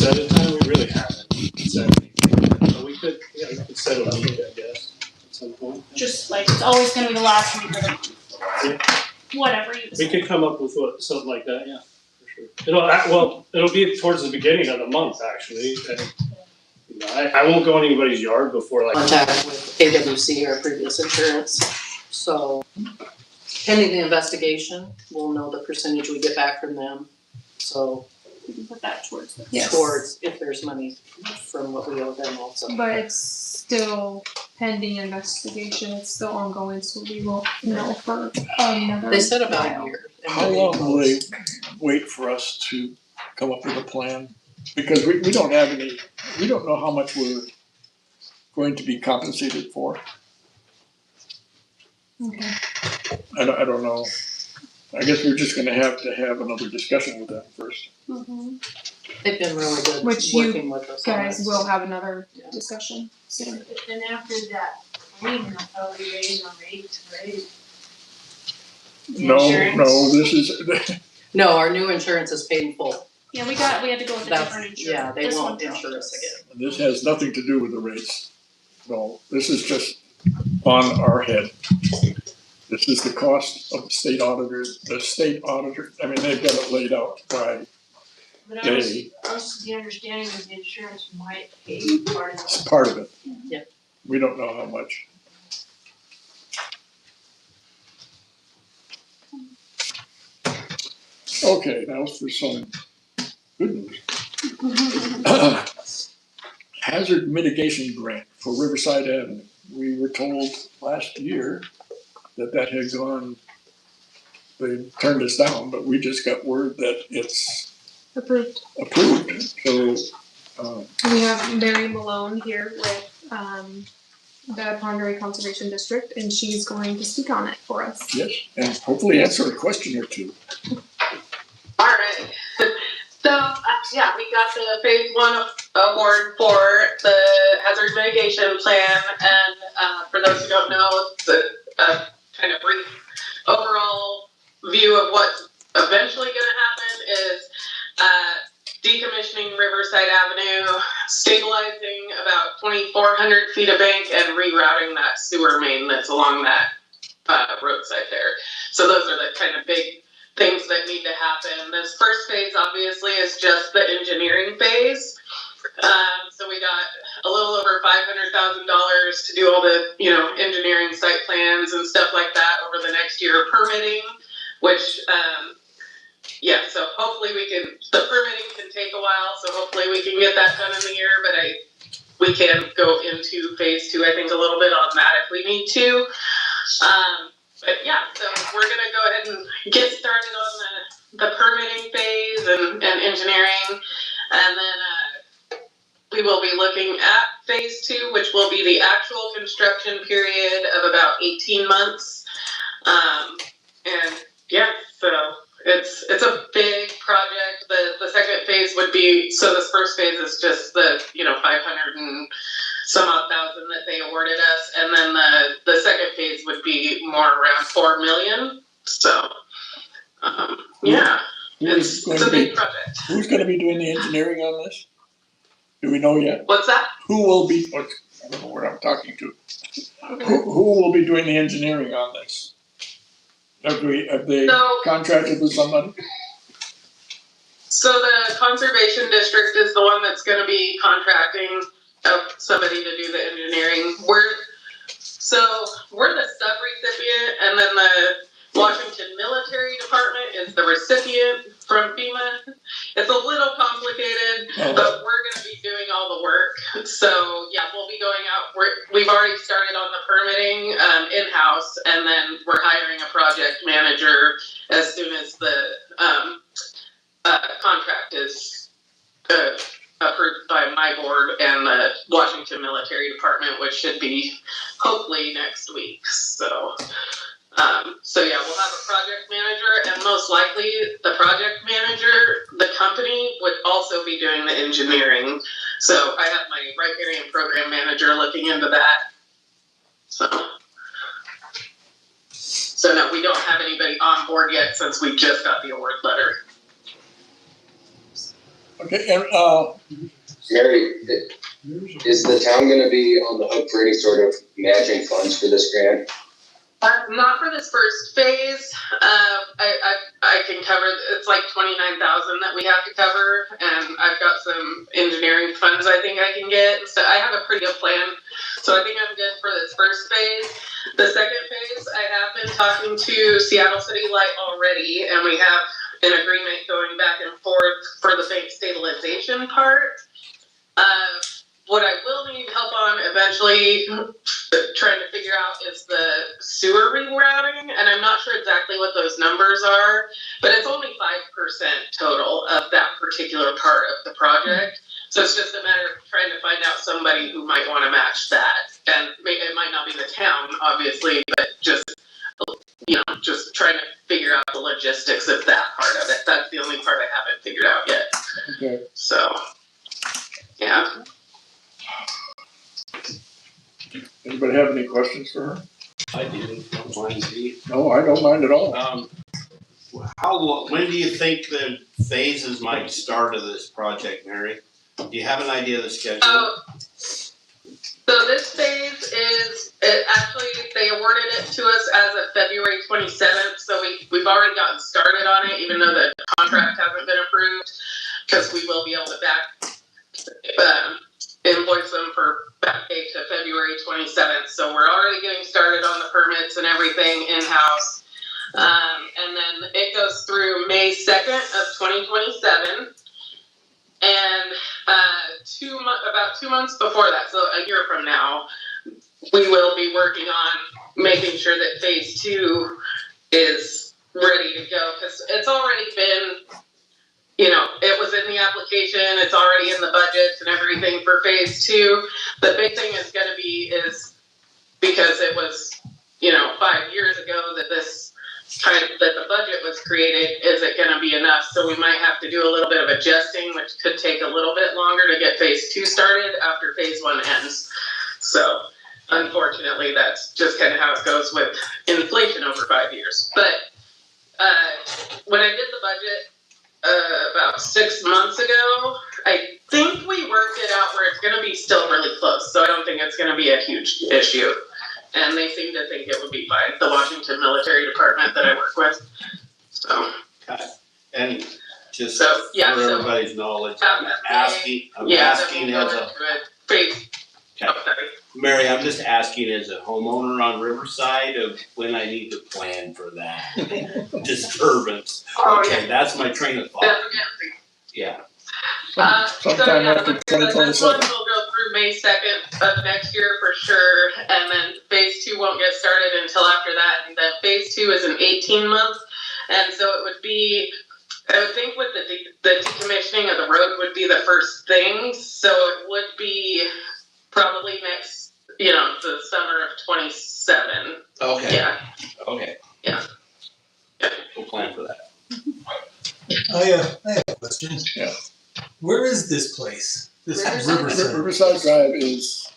set a time? We really haven't set anything. But we could set a week, I guess, at some point. Just like, it's always gonna be the last week of the month. Yeah. Whatever you We decide. could come up with something like that, yeah, for sure. It'll be towards the beginning of the month, actually. And, you know, I won't go in anybody's yard before like. Contact with AWC, our previous insurance, so pending the investigation, we'll know the percentage we get back from them. So We can put that towards the. Yes. towards if there's money from what we owe them also. But it's still pending investigation, it's still ongoing, so we won't know for another. They said about while. a year. How long will they wait for us to come up with a plan? Because we don't have any, we don't know how much we're going to be compensated for. Okay. I don't know. I guess we're just gonna have to have another discussion with them first. Mhm. They've been really good Which you working with us on Guys, this. we'll have another Yeah. discussion soon. And after that, we will probably raise our rates, right? The No, insurance. this is, No, our new insurance is paid in full. Yeah, we had to go with a That's, different insurance. yeah, they This won't one insure us again. this has nothing to do with the rates. No, this is just on our head. This is the cost of the state auditor, I mean, they've got it laid out by But I was day, the understanding that the insurance might pay part of it's it. part of it. Yeah. We don't know how much. Okay, now for some good news. Hazard mitigation grant for Riverside Avenue. We were told last year that had gone, they turned us down, but we just got word that it's Approved. approved. So, We have Mary Malone here with the Pondere Conservation District, and she's going to speak on it for us. yes, and hopefully answer a question or two. All right. So, yeah, we got the phase one award for the hazard mitigation plan. And for those who don't know, it's a kind of brief overall view of what's eventually going to happen is decommissioning Riverside Avenue, stabilizing about 2,400 feet of bank, and rerouting that sewer main that's along that roadside there. So those are the kind of big things that need to happen. This first phase obviously is just the engineering phase. So we got a little over $500,000 to do all the, engineering site plans and stuff like that over the next year, permitting, which, so hopefully the permitting can take a while, so hopefully we can get that done in the year, but we can go into phase two, I think, a little bit on that if we need to. But yeah, so we're gonna go ahead and get started on the permitting phase and engineering, and then we will be looking at phase two, which will be the actual construction period of about 18 months. And yeah, so it's a big project. The second phase would be, so this first phase is just the 500 and some odd thousand that they awarded us, and then the second phase would be more around $4 million. So it's a big project. Who's gonna be doing the engineering on this? Do we know yet? What's that? Who will be, I don't know what I'm talking to. Who will be doing the engineering on this? Have they So- contracted with somebody? So the conservation district is the one that's going to be contracting somebody to do the engineering. We're the sub-recipient, and then the Washington Military Department is the recipient from FEMA. It's a little complicated, but we're going to be doing all the work. So yeah, we'll be going out. We've already started on the permitting in-house, and then we're hiring a project manager as soon as the contract is approved by my board and the Washington Military Department, which should be hopefully next week. So yeah, we'll have a project manager, and most likely the project manager, the company, would also be doing the engineering. So I have my riparian program manager looking into that. So no, we don't have anybody on board yet since we just got the award letter. Okay, and, Mary, is the town gonna be on the hook for any sort of matching funds for this grant? Not for this first phase. I can cover. It's like 29,000 that we have to cover, and I've got some engineering funds I think I can get. So I have a pretty good plan. So I think I'm good for this first phase. The second phase, I have been talking to Seattle City Light already, and we have an agreement going back and forth for the bank stabilization part. What I will need help on eventually trying to figure out is the sewer rerouting, and I'm not sure exactly what those numbers are, but it's only 5% total of that particular part of the project. So it's just a matter of trying to find out somebody who might want to match that. And it might not be the town, obviously, but just trying to figure out the logistics of that part of it. That's the only part I haven't figured out yet. okay. So, yeah. Anybody have any questions for her? I didn't, don't mind me. No, I don't mind at all. When do you think the phases might start of this project, Mary? Do you have an idea of the schedule? So this phase they awarded it to us as of February 27th, so we've already gotten started on it, even though the contract hasn't been approved, because we will be able to invoice them for back date to February 27th. So we're already getting started on the permits and everything in-house. And then it goes through May 2nd of 2027. And about 2 months before that, so a year from now, we will be working on making sure that phase 2 is ready to go. Because it's already been, it was in the application, it's already in the budgets and everything for phase 2. The big thing is going to be because it was, 5 years ago that the budget was created, is it going to be enough? So we might have to do a little bit of adjusting, which could take a little bit longer to get phase 2 started after phase 1 ends. So unfortunately, that's just kind of how it goes with inflation over 5 years. But when I did the budget about 6 months ago, I think we worked it out where it's going to be still really close. So I don't think it's going to be a huge issue. And they seem to think it would be fine, the Washington Military Department that I work with. So. Okay. And just for everybody's knowledge, I'm asking as a Mary, I'm just asking as a homeowner on Riverside of when I need to plan for that disturbance. Okay, that's my train of thought. Yeah. Sometime after 2027. This one will go through May 2nd of next year for sure, and then phase 2 won't get started until after that. And then phase 2 is an 18-month, and so it would be, I would think with the decommissioning of the road would be the first thing, so it would be probably next, the summer of 27. Okay. Yeah. Okay. Yeah. We'll plan for that. I have a question. Yeah. Where is this place? This Riverside. Riverside Drive is,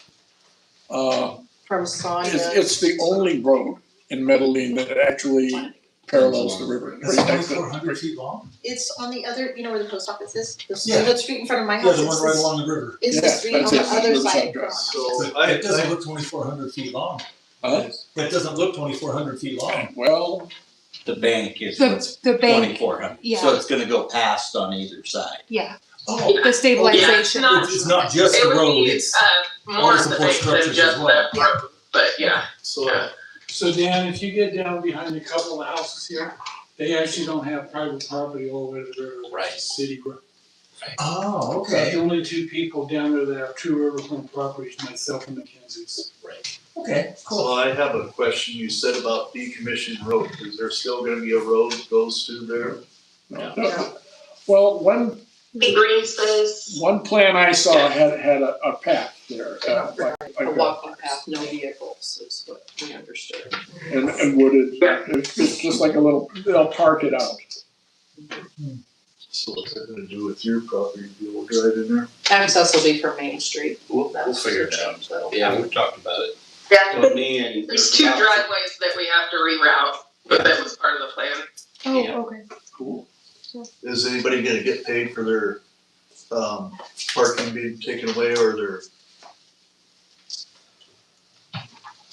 From Sonia. it's the only road in Metaline that actually parallels the river. Is it 2,400 feet long? It's on the other, where the post office is? Yeah. The street in front of my Yeah, house. the one right along the river. It's the Yeah, street on that's the it, other Riverside side. Drive. But it doesn't look 2,400 feet long. Huh? That doesn't look 2,400 feet long. Well, The bank is The bank, 2,400, yeah. so it's gonna go past on either side. yeah, Oh, the stabilization. it's not just It the would road, be it's more all of the the support bank than structures just as well. that road, but yeah. So Dan, if you get down behind a couple of houses here, they actually don't have private property all the way to the river. Right. It's city ground. Oh, The okay. only two people down there that have true riverfront properties, myself and Mackenzie's. Okay, cool. Well, I have a question. You said about decommissioned road. Is there still gonna be a road that goes through there? no. Well, Green space. one plan I saw had a path there, A walking path, no vehicles is what we understood. and wooded, it's just like a little, they'll park it out. So what's that gonna do with your property? Be able to drive in there? Access will be from Main Street. We'll figure it out. So. Yeah, we've talked about it. Yeah, So me and. there's 2 driveways that we have to reroute, but that was part of the plan. Oh, Yeah. okay. Cool. Is anybody gonna get paid for their parking being taken away, or they're,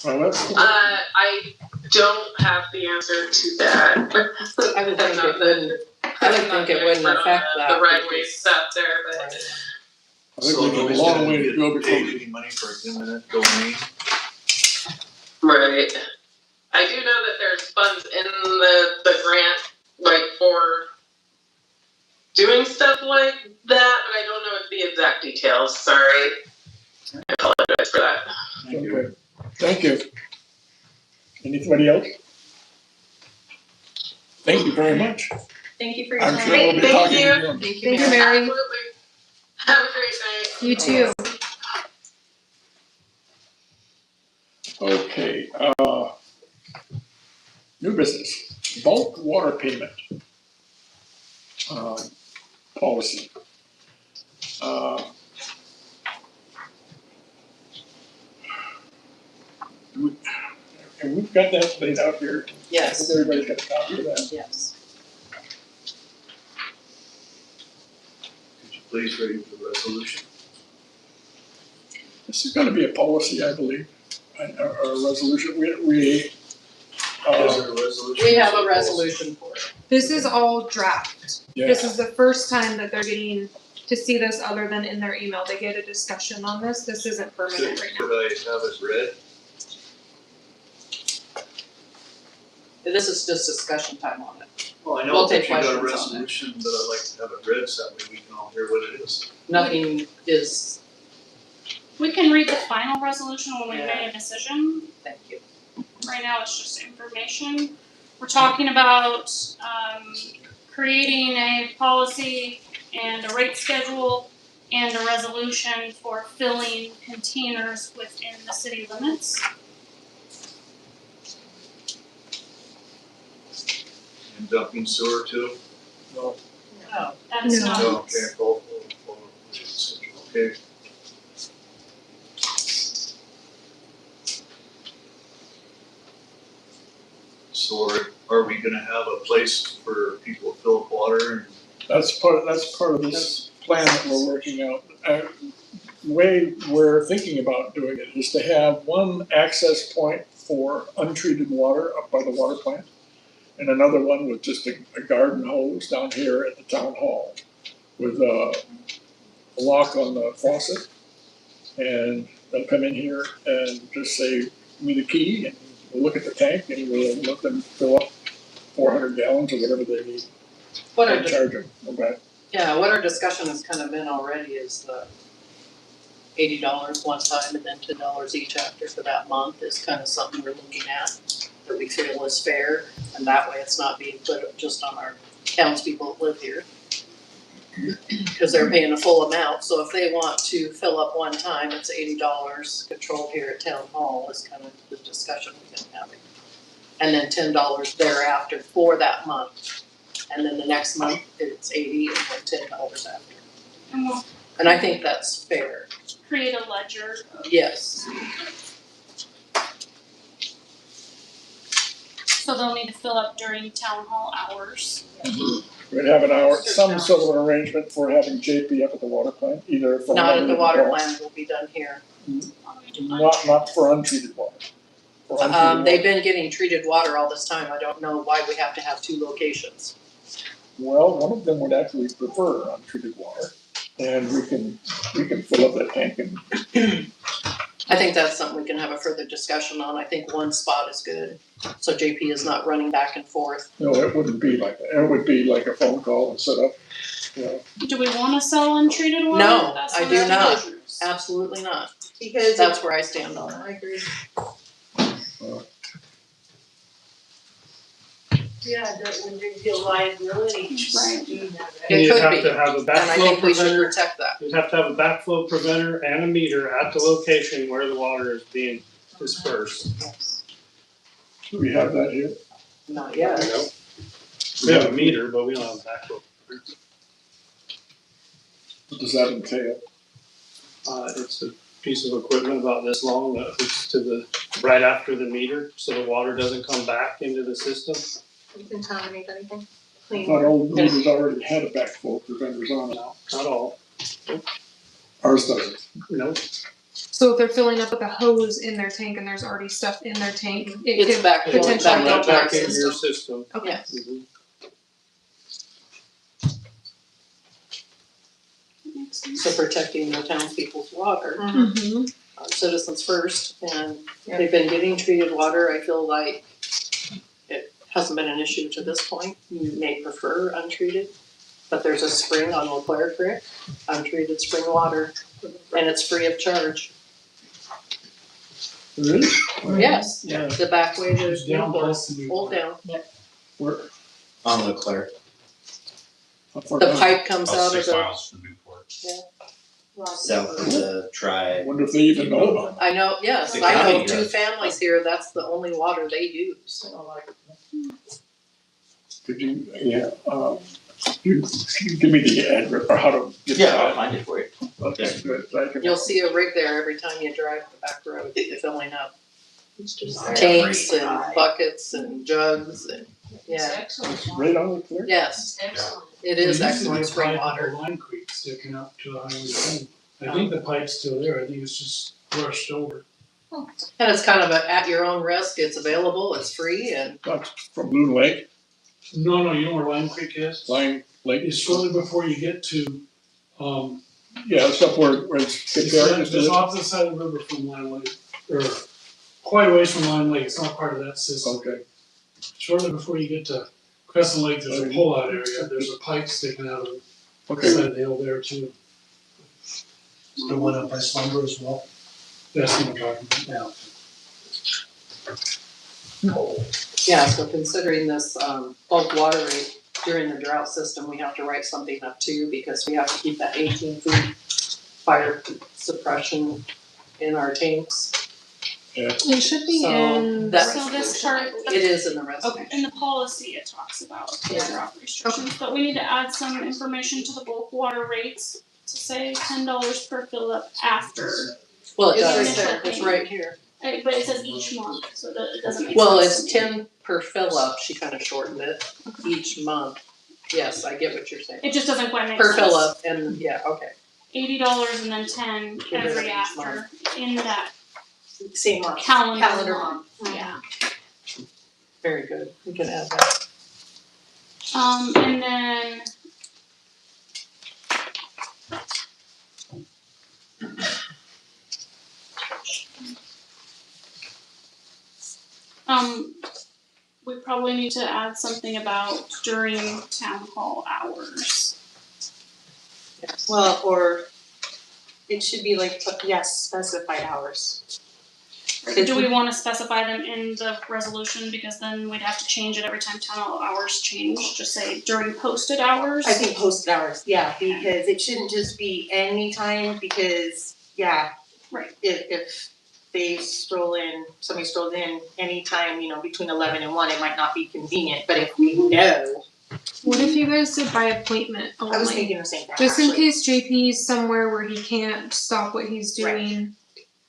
I don't have the answer to that. I would think it wouldn't, I would think it wouldn't affect that. The right way stuff there, but. I think so we got a nobody's long gonna way to go get before paid we. any money for eminent domain. Right. I do know that there's funds in the grant, like for doing stuff like that, but I don't know the exact details, sorry. I apologize for that. Thank you. Okay, thank you. Anybody else? Thank you very much. Thank you for your I'm time. sure we'll be Thank talking you. again. Thank you, Thank you, Mary. Mary. Absolutely. Have a great night. You too. Okay, new business, bulk water payment. Policy. And we've got that laid out here. Yes. I think everybody's got a copy of that. Yes. Could you please read the resolution? This is gonna be a policy, I believe, or a resolution, we, Is there a resolution? We have a resolution for it. This is all draft. yeah, This is the first time that they're getting to see this other than in their email. They get a discussion on this. This isn't permanent right now. Could I have it read? This is just discussion time on it. Well, I We'll know that take you got a questions on it. resolution, but I'd like to have it read so that way we can all hear what it is. Nothing is, We can read the final resolution when we Yeah. make a decision. thank you. Right now, it's just information. We're talking about, creating a policy and a rate schedule and a resolution for filling containers within the city limits. And dumping sewer too? no, Oh, That is No. not. Oh, okay, okay. So are we gonna have a place for people to fill up water and? that's part of this plan that we're working out. The way we're thinking about doing it is to have one access point for untreated water up by the water plant, and another one with just a garden hose down here at the town hall with a lock on the faucet. And they'll come in here and just say, give me the key, and we'll look at the tank and we'll let them fill up 400 gallons or whatever they need. What And our, charge them, okay? yeah, what our discussion has kind of been already is the $80 one time and then $10 each after for that month is kind of something we're looking at that we feel is fair, and that way it's not being put just on our townspeople that live here. Because they're paying a full amount, so if they want to fill up one time, it's $80 controlled here at town hall is kind of the discussion we've been having. And then $10 thereafter for that month. And then the next month, it's 80 and then $10 after. And we'll And I think that's fair, create a ledger. yes. So they'll need to fill up during town hall hours. We'd have some sort of an arrangement for having JP up at the water plant, either for. Not at the water or- plant, will be done here. Not for untreated water. For untreated They've water. been getting treated water all this time, I don't know why we have to have two locations. Well, one of them would actually prefer untreated water, and we can fill up that tank and, I think that's something we can have a further discussion on, I think one spot is good, so JP is not running back and forth. no, it wouldn't be like that, it would be like a phone call and set up, you know. Do we wanna sell untreated water? No, That's I one do of the not. issues. Absolutely not, Because that's where I stand on it. I agree. uh, Yeah, that would be a liability. Right. to do that. It You'd could have be, to have a and I backflow think we should preventer, protect that. you'd have to have a backflow preventer and a meter at the location where the water is being dispersed. Do we have that here? Not yet. We have a meter, but we don't have a backflow preventer. What does that entail? It's a piece of equipment about this long that hooks to the, right after the meter, so the water doesn't come back into the system. Doesn't contaminate anything. I Clean. thought old meters already had a backflow preventers on it. Not all. Ours doesn't. No, So if they're filling up with a hose in their tank and there's already stuff in their tank, it It's could back, potentially back go into our back into your system. system. Okay. Yes. Mhm. That makes sense. So protecting the townspeople's water, Mm-hmm. citizens first, and they've been getting treated water. I feel like it hasn't been an issue to this point. You may prefer untreated, but there's a spring on LeClaire Creek, untreated spring water, and it's free of charge. Really? Yes, Yeah. the back way to It's down Newport, past the Newport. hold down. Where, On Leclerc. how far The down? pipe comes About out of 6 the, miles from Newport. South of the I tribe. wonder if they even know about it. I know, yes, The I know county two does. families here, that's the only water they use. Could you, you give me the address or how to get Yeah, I'll that? find it for you. Okay, good. I can- You'll see a rig there every time you drive the back road, filling up Yeah, tanks great. and buckets and jugs and, yeah, It's right on the clear. yes, Excellent. it is There used to be a excellent spring pipe up water. a Lime Creek sticking up to the highway 10. I think the pipe's still there, I think it's just brushed over. And it's kind of a at your own risk, it's available, it's free, and That's from Loon Lake, No, you know where Lime Creek is? Lime Lake. It's shortly before you get to, Yeah, it's up where it's. it's just opposite side of the river from Lime Lake, or quite a ways from Lime Lake, it's not part of that system. Okay. Shortly before you get to Crescent Lake, there's a pull-out area, there's a pipe sticking out of the Okay. side of the hill there too. The one up by Slumber as well. That's what I'm talking about. yeah, so considering this, bulk water rate during the drought system, we have to write something up too, because we have to keep that 18 feet fire suppression in our tanks. It should be So in. that's- So this part, It is in the resolution. in the policy, it talks about the Yeah. drought restrictions, but we need to add some information to the bulk water rates to say $10 per fill up after. Well, it It's does, initial it's payment. right here. But it says each month, so that it doesn't make sense. Well, to it's me. 10 per fill up, she kind of shortened it, each month. Yes, I get what you're saying. It just doesn't quite make sense. Per fill up, and, yeah, okay. $80 and then 10 Get rid of every each after in that Same month. calendar month. Yeah. Very good, we can add that. And then. We probably need to add something about during town hall hours. Well, or it should be like, yes, specified hours. Or do we wanna specify them in the resolution, because then we'd have to change it every time town hall hours change, just say during posted hours? I think posted hours, yeah, because it shouldn't just be any time, because, yeah. Right. If somebody strolls in anytime, between 11 and 1, it might not be convenient, but if we know. What if you guys did by appointment only? I was thinking the same thing, Just in actually. case JP's somewhere where he can't stop what he's doing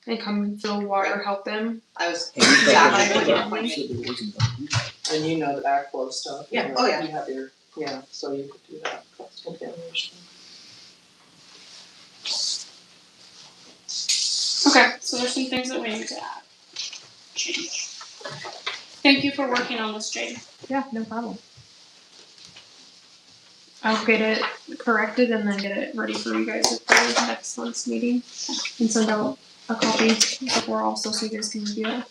and come fill water, help him. I was, And you yeah, thought I that- would that- appointment. you said there wasn't gonna be- And you know the backflow stuff. Yeah, you oh, know, yeah. You have your, yeah, so you could do that, cross contamination. Okay, so there's some things that we need to add, change. Thank you for working on this, Jade. Yeah, no problem. I'll get it corrected and then get it ready for you guys for next month's meeting and send out a copy before also so you guys can review it.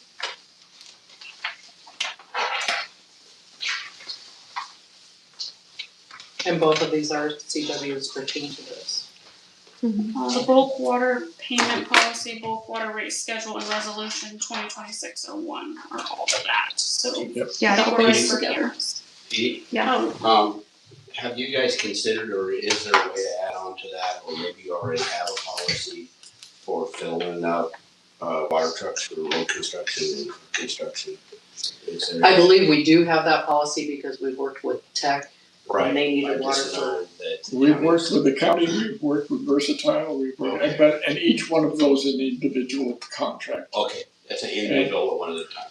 And both of these are CWs pertain to this. The bulk water payment policy, bulk water rate schedule, and resolution 2026-01 are all of that, so. Yep. Yeah, I think that we're ready goes for together. here. Yeah. Have you guys considered, or is there a way to add on to that, or maybe you already have a policy for filling up, water trucks for road construction and construction? Is there? I believe we do have that policy because we've worked with tech. Right. And they needed I water just for. learned that. We've worked with the county, we've worked with Versatile, and each one of those is an individual contract. Okay, that's an individual at one at a time.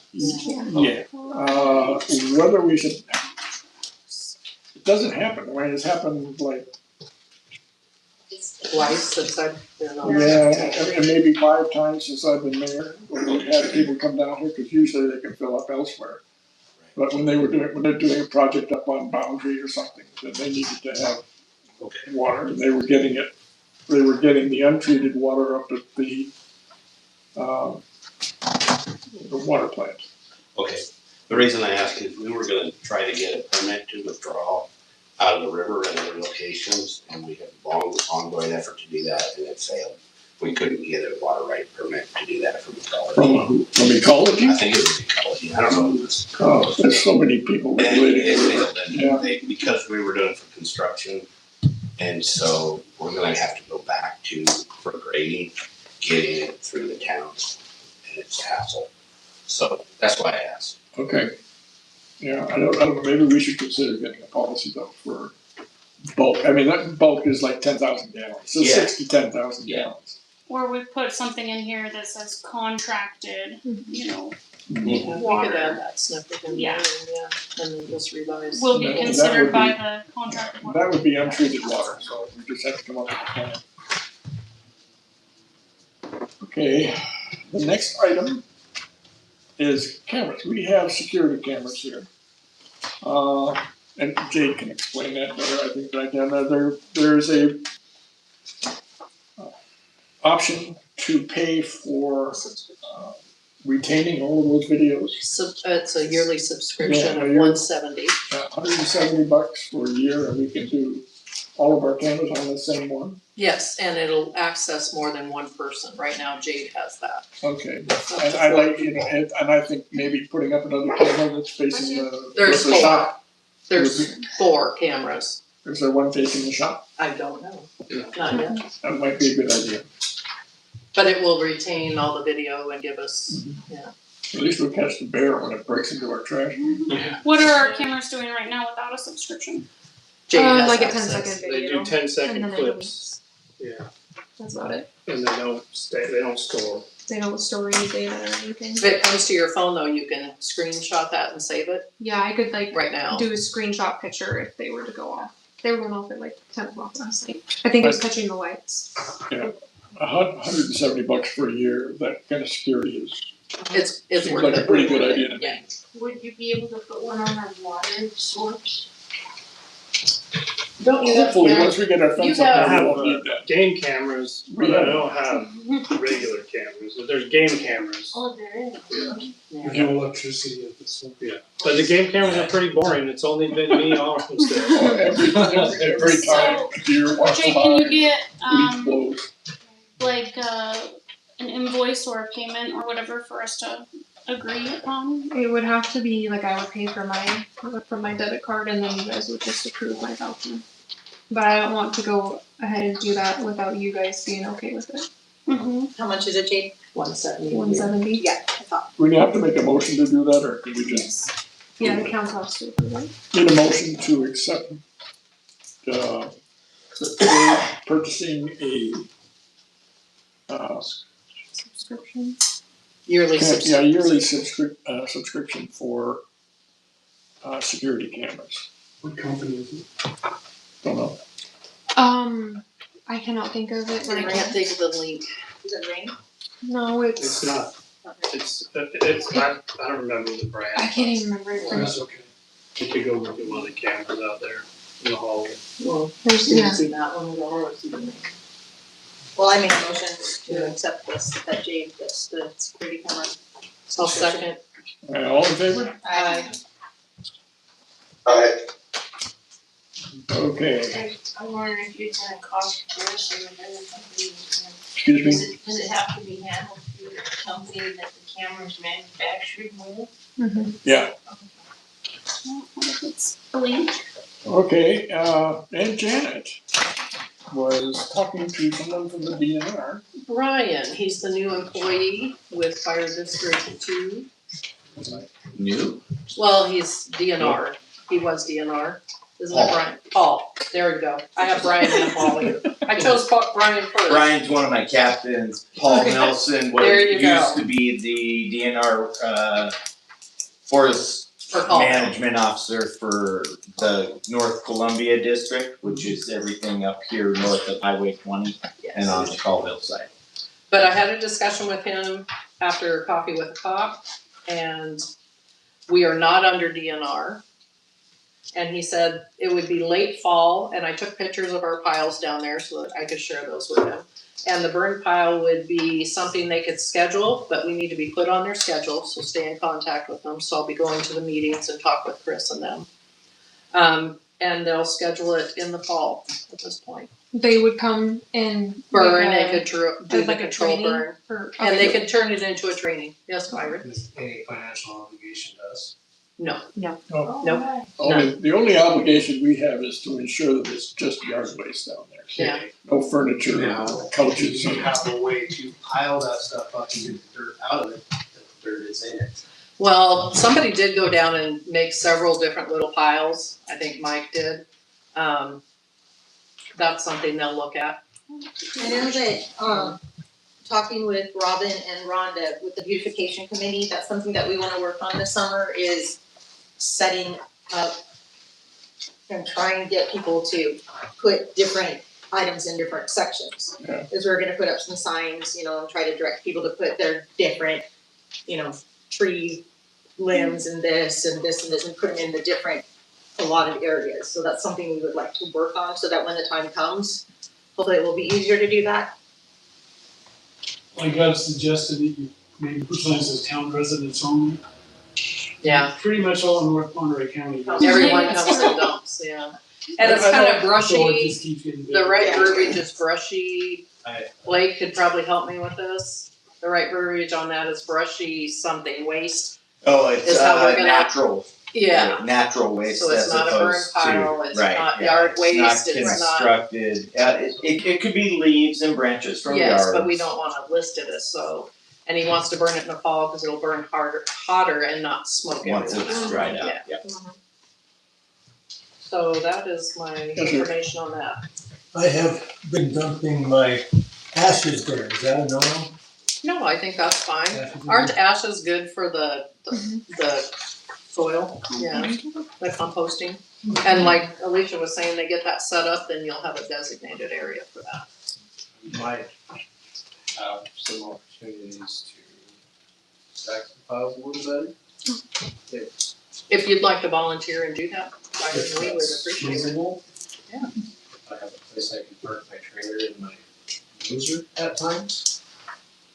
Yeah. Whether we should, it doesn't happen, I mean, it's happened like twice since I've been on. Yeah, and maybe 5 times since I've been mayor, when we've had people come down here, cause usually they can fill up elsewhere. But when they're doing a project up on Boundary or something, then they needed to have water, and they were getting the untreated water up at the water plant. Okay, the reason I ask is we were gonna try to get a permit to withdraw out of the river and other locations, and we had a long ongoing effort to do that, and it failed. We couldn't get a water right permit to do that from ecology. From ecology? I think it was ecology, I don't know who was. Oh, there's so many people And regulating it it. failed, Yeah. and they, because we were doing it for construction, and so we're gonna have to go back to, for grading, getting it through the town, and it's a hassle. So that's why I asked. Okay. Yeah, I don't know, maybe we should consider getting a policy though for bulk. I mean, that bulk is like 10,000 gallons, so Yeah. 6 to 10,000 Yeah. gallons. Or we put something in here that says contracted, you know, Yeah, we could water. add that snippet in there, Yeah. and then just revise. Will be That would considered by be- the contracted water. That would be untreated water, so we just have to come up with a plan. Okay, the next item is cameras. We have security cameras here. And Jade can explain that better, I think, right now. There's a option to pay for retaining all of those videos. It's a yearly subscription Yeah, of a year. $170. $170 for a year, and we can do all of our cameras on the same one. Yes, and it'll access more than one person. Right now Jade has that. Okay, Up and to I 4 like, you know, and I think maybe putting up another camera that's facing the. There's the 4. shop. There's 4 cameras. Is there one facing the shop? I don't know. Not yet. That might be a good idea. But it will retain all the video and give us, At least we'll catch the bear when it breaks into our trash. What are our cameras doing right now without a subscription? Jade has like a access. 10-second They video. do 10 and second then they clips, yeah, That's about it. and they don't store. They don't store any data or anything. If it comes to your phone though, you can screenshot that and save it Yeah, I could like right now. do a screenshot picture if they were to go off. They were going off at like 10 o'clock last night. I think it was catching the lights. Yeah, $170 for a year, that kind of security is, It's seems worth like it. a pretty good idea to me. Yeah. Would you be able to put one on that water source? Don't you have Hopefully, cameras? once we get our fence I up, we have won't need that. game cameras, but I don't have regular cameras, but there's game cameras. Oh, there is. Yeah. No electricity at this one. Yeah, but the game cameras are pretty boring, it's only been me on them still. Oh, every time a deer walks Jay, by, can you get, leaf blows. like, an invoice or a payment or whatever for us to agree upon? It would have to be like I would pay for my debit card and then you guys would just approve my voucher. But I don't want to go ahead and do that without you guys being okay with it. Mm-hmm. How much is it, Jade? 170. 170. Yeah, I thought. We have to make a motion to do that, or can we just Yeah, the council has to approve it. need a motion to accept purchasing a Subscription. Yearly subscription. yearly subscription for security cameras. What company is it? Don't know. I cannot think of it I right can't now. think of the link. Is it rain? No, It's not, I don't remember the brand. I can't even remember it. That's okay. You could go look at one of the cameras out there in the hallway. Well, There's, did yeah. you see that one or see the link? Well, I make a motion to accept this, that Jade gets the security camera. I'll second. All in favor? Aye. Alright, Okay, I'm wondering if you're gonna cost this or another company. excuse me. Does it have to be handled through the company that the camera's manufactured with? Mm-hmm. Yeah, What if it's a link? okay, and Janet was talking to someone from the DNR. Brian, he's the new employee with Fire District 2. New? Well, he's DNR. He was DNR. Isn't it Paul. Brian? Paul. There we go. I have Brian and Paul here. I chose Brian first. Brian's one of my captains. Paul Okay. Nelson There you go. used to be the DNR forest management officer for the North Columbia district, which is everything up here north of Highway 20 and on the Colville side. But I had a discussion with him after Coffee with a Cop, and we are not under DNR. And he said it would be late fall, and I took pictures of our piles down there so that I could share those with him. And the burn pile would be something they could schedule, but we need to be put on their schedule, so stay in contact with them. So I'll be going to the meetings and talk with Chris and them. And they'll schedule it in the fall at this point. They would come and Burn, like they could do the like a control training burn. or And they could turn it into a training. Yes, Myron? Is any financial obligation to us? No. No. No. Nope. The only obligation we have is to ensure that it's just yard waste down there. Yeah. No furniture, Now, couches. you have a way to pile that stuff up and get the dirt out of it, the dirt is in it. Well, somebody did go down and make several different little piles. I think Mike did. That's something they'll look at. I know that, talking with Robin and Rhonda with the beautification committee, that's something that we wanna work on this summer is setting up and trying to get people to put different items in different sections. Yeah. Is we're gonna put up some signs, and try to direct people to put their different, tree limbs and this and this and this and put them in the different allotted areas. So that's something we would like to work on so that when the time comes, hopefully it will be easier to do that. Like I've suggested that you maybe put signs as town residents only. Yeah. Pretty much all in North Monterey County. Everyone comes and dumps, yeah. And it's kind of So it brushy. just keeps getting The bigger. right verbiage is brushy. I- Blake could probably help me with this. The right verbiage on that is brushy something, waste. Oh, it's Is how we're gonna- natural. Yeah. Natural waste So it's as not a burn opposed to, pile, it's right, not yeah, yard waste, It's it's not not. constructed, it could be leaves and branches from Yes, yards. but we don't wanna list it as so. And he wants to burn it in the fall because it'll burn hotter and not smoke Once everywhere. it's dried out, yeah. So that is my Yes, sir. information on that. I have been dumping my ashes there, is that a no-no? No, I think that's fine. Ashes in Aren't ashes good for the soil? Yeah, the composting. And like Alicia was saying, they get that set up, then you'll have a designated area for that. You might have some opportunities to stack the piles a little better. If you'd like to volunteer and do that, If we would that's appreciate it. feasible. Yeah. If I have a place I can park my trailer and my user at times.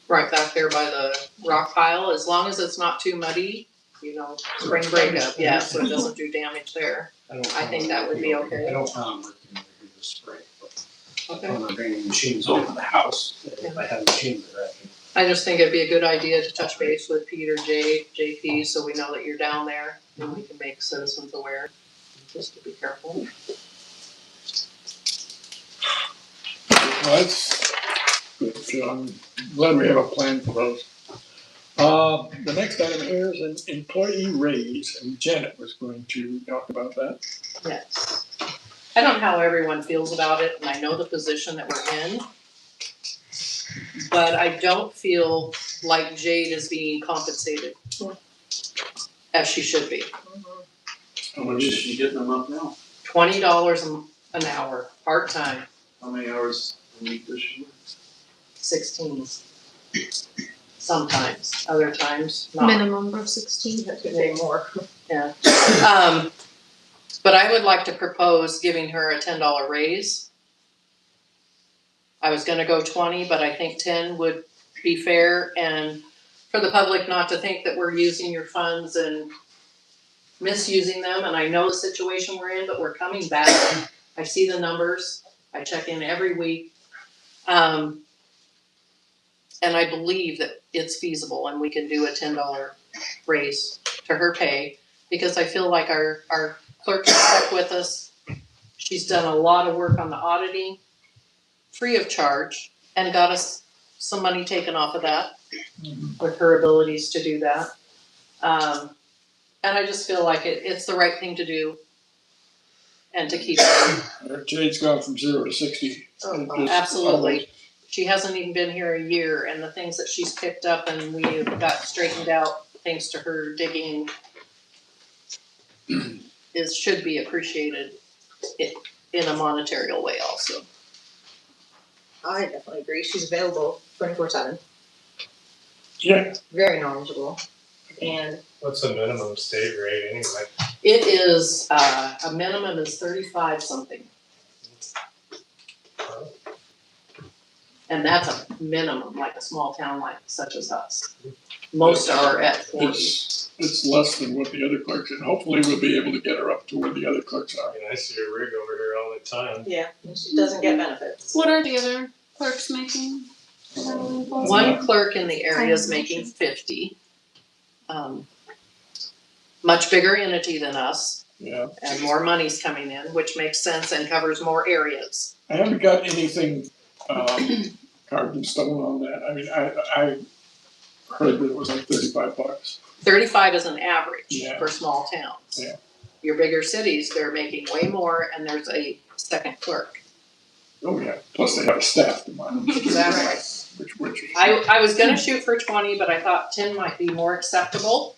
Right back there by the rock pile, as long as it's not too muddy, spring breakup, yeah, so it doesn't do damage there. I think that would be okay. I don't plan on working over here this spring, but I Okay. plan on bringing machines over the house. If I have machines there, I can. I just think it'd be a good idea to touch base with Pete or JP, so we know that you're down there, and we can make citizens aware, just to be careful. Well, that's good. I'm glad we have a plan for those. The next item here is an employee raise, and Janet was going to talk about that. Yes. I don't know how everyone feels about it, and I know the position that we're in. But I don't feel like Jade is being compensated as she should be. How much is she getting a month now? $20 an hour, part-time, How many hours a week does she work? 16. Sometimes, other times not. minimum of 16. Maybe more. Yeah. But I would like to propose giving her a $10 raise. I was gonna go 20, but I think 10 would be fair, and for the public not to think that we're using your funds and misusing them, and I know the situation we're in, but we're coming back. I see the numbers, I check in every week. And I believe that it's feasible and we can do a $10 raise to her pay, because I feel like our clerk is stuck with us. She's done a lot of work on the auditing, free of charge, and got us some money taken off of that with her abilities to do that. And I just feel like it's the right thing to do and to keep her. Jade's gone from 0 to 60. Absolutely. She hasn't even been here a year, and the things that she's picked up and we've got straightened out thanks to her digging should be appreciated in a monetary way also. I definitely agree. She's available 24/7, Yeah, very knowledgeable, and What's the minimum state rate anyway? It is, a minimum is 35 something. And that's a minimum, like a small town like such as us. Most are at 40. it's less than what the other clerks, and hopefully we'll be able to get her up to where the other clerks I are. mean, I see a rig over here all the time. yeah, and she doesn't get benefits. What are the other clerks making? One clerk in the area is making 50. Much bigger entity than us, Yeah, and more money's coming in, which makes sense and covers more areas. I haven't got anything, carved in stone on that. I mean, I heard that it was like $35. 35 is an average Yeah. for small towns. Yeah. Your bigger cities, they're making way more, and there's a second clerk. Oh, yeah, plus they have a staff to mind, Exactly. which. I was gonna shoot for 20, but I thought 10 might be more acceptable.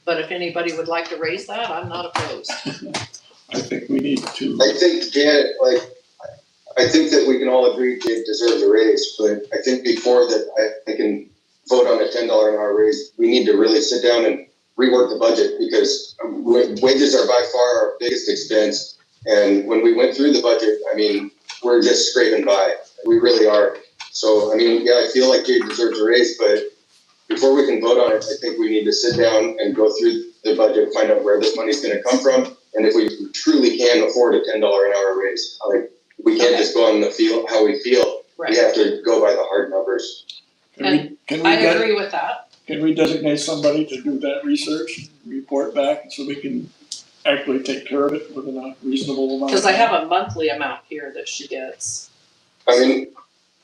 But if anybody would like to raise that, I'm not opposed. I think we need to. I think Janet, I think that we can all agree Jake deserves a raise, but I think before that I can vote on a $10 an hour raise, we need to really sit down and rework the budget because wages are by far our biggest expense. And when we went through the budget, I mean, we're just scraping by. We really are. So, I mean, yeah, I feel like Jake deserves a raise, but before we can vote on it, I think we need to sit down and go through the budget, find out where this money's gonna come from, and if we truly can afford a $10 an hour raise. Like, we can't just go on the feel, how we feel. Right. We have to go by the hard numbers. Can we I agree with that. Can we designate somebody to do that research, report back, so we can actually take care of it within a reasonable amount? Cause I have a monthly amount here that she gets. I mean,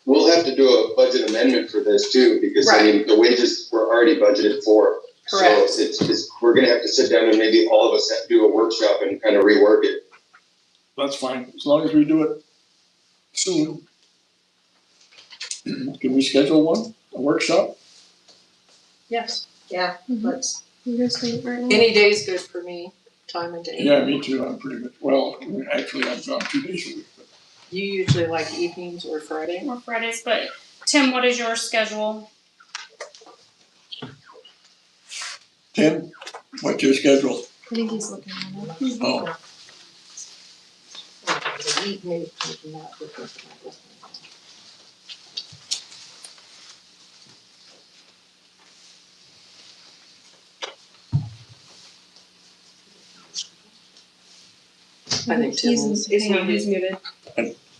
we'll have to do a budget amendment for this too, because I mean, the wages were already budgeted for. Correct. So it's, we're gonna have to sit down and maybe all of us have to do a workshop and kind of rework it. That's fine, as long as we do it soon. Can we schedule one, a workshop? Yes. Yeah, let's, You guys think right now? Any day's good for me, time and day. Yeah, me too, I'm pretty much, well, actually, I'm gone 2 days a week, but You usually like evenings or Friday? Or Fridays, but Tim, what is your schedule? Tim, what's your schedule? I think he's looking at it. Oh, the week maybe taking that with us. I think Tim is. Hang on, he's muted.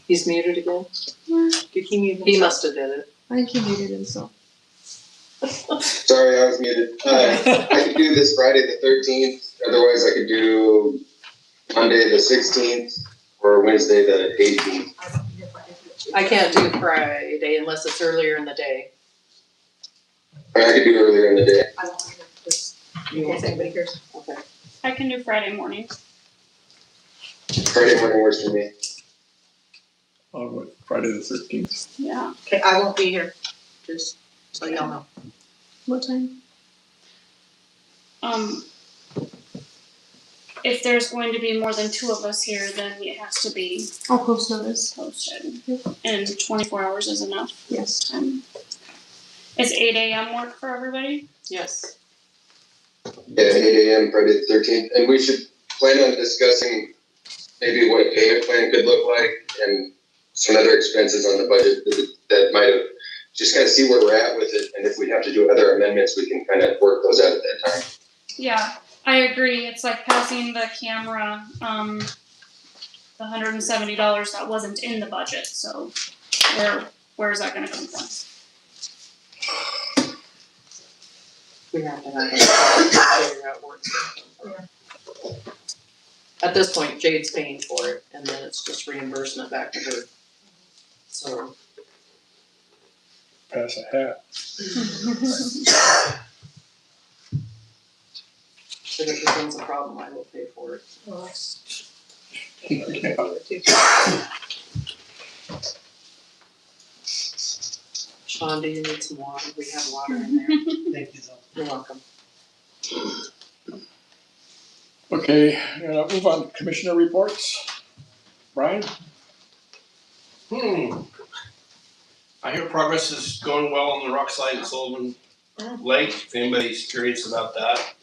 He's muted again? Yeah. Did he mute himself? He must have did it. I think he muted himself. Sorry, I was muted. I could do this Friday the 13th, otherwise I could do Monday the 16th or Wednesday the 18th. I can't do Friday unless it's earlier in the day. I mean, I could do earlier in the day. I don't know, just, in case anybody cares. Okay. I can do Friday morning. Friday morning works for me. on what, Friday the 13th? Yeah. Okay, I won't be here, just so y'all know. What time? If there's going to be more than 2 of us here, then it has to be I'll post notice. posted. And 24 hours is enough. Yes. Time. Is 8 a.m. work for everybody? Yes. Yeah, 8 a.m. Friday the 13th. And we should plan on discussing maybe what a payment plan could look like and some other expenses on the budget that might have, just kind of see where we're at with it. And if we have to do other amendments, we can kind of work those out at that time. Yeah, I agree. It's like passing the camera, the $170 that wasn't in the budget, so where is that gonna come from? We have to figure out where it's going from. At this point, Jade's paying for it, and then it's just reimbursement back to her. So. Pass a hat. If it becomes a problem, I will pay for it. Sean, do you need some water? We have water in there. Thank you, though. You're welcome. Okay, Okay, move on to commissioner reports. Brian? I hear progress is going well on the rock slide at Sullivan Lake, if anybody's curious about that.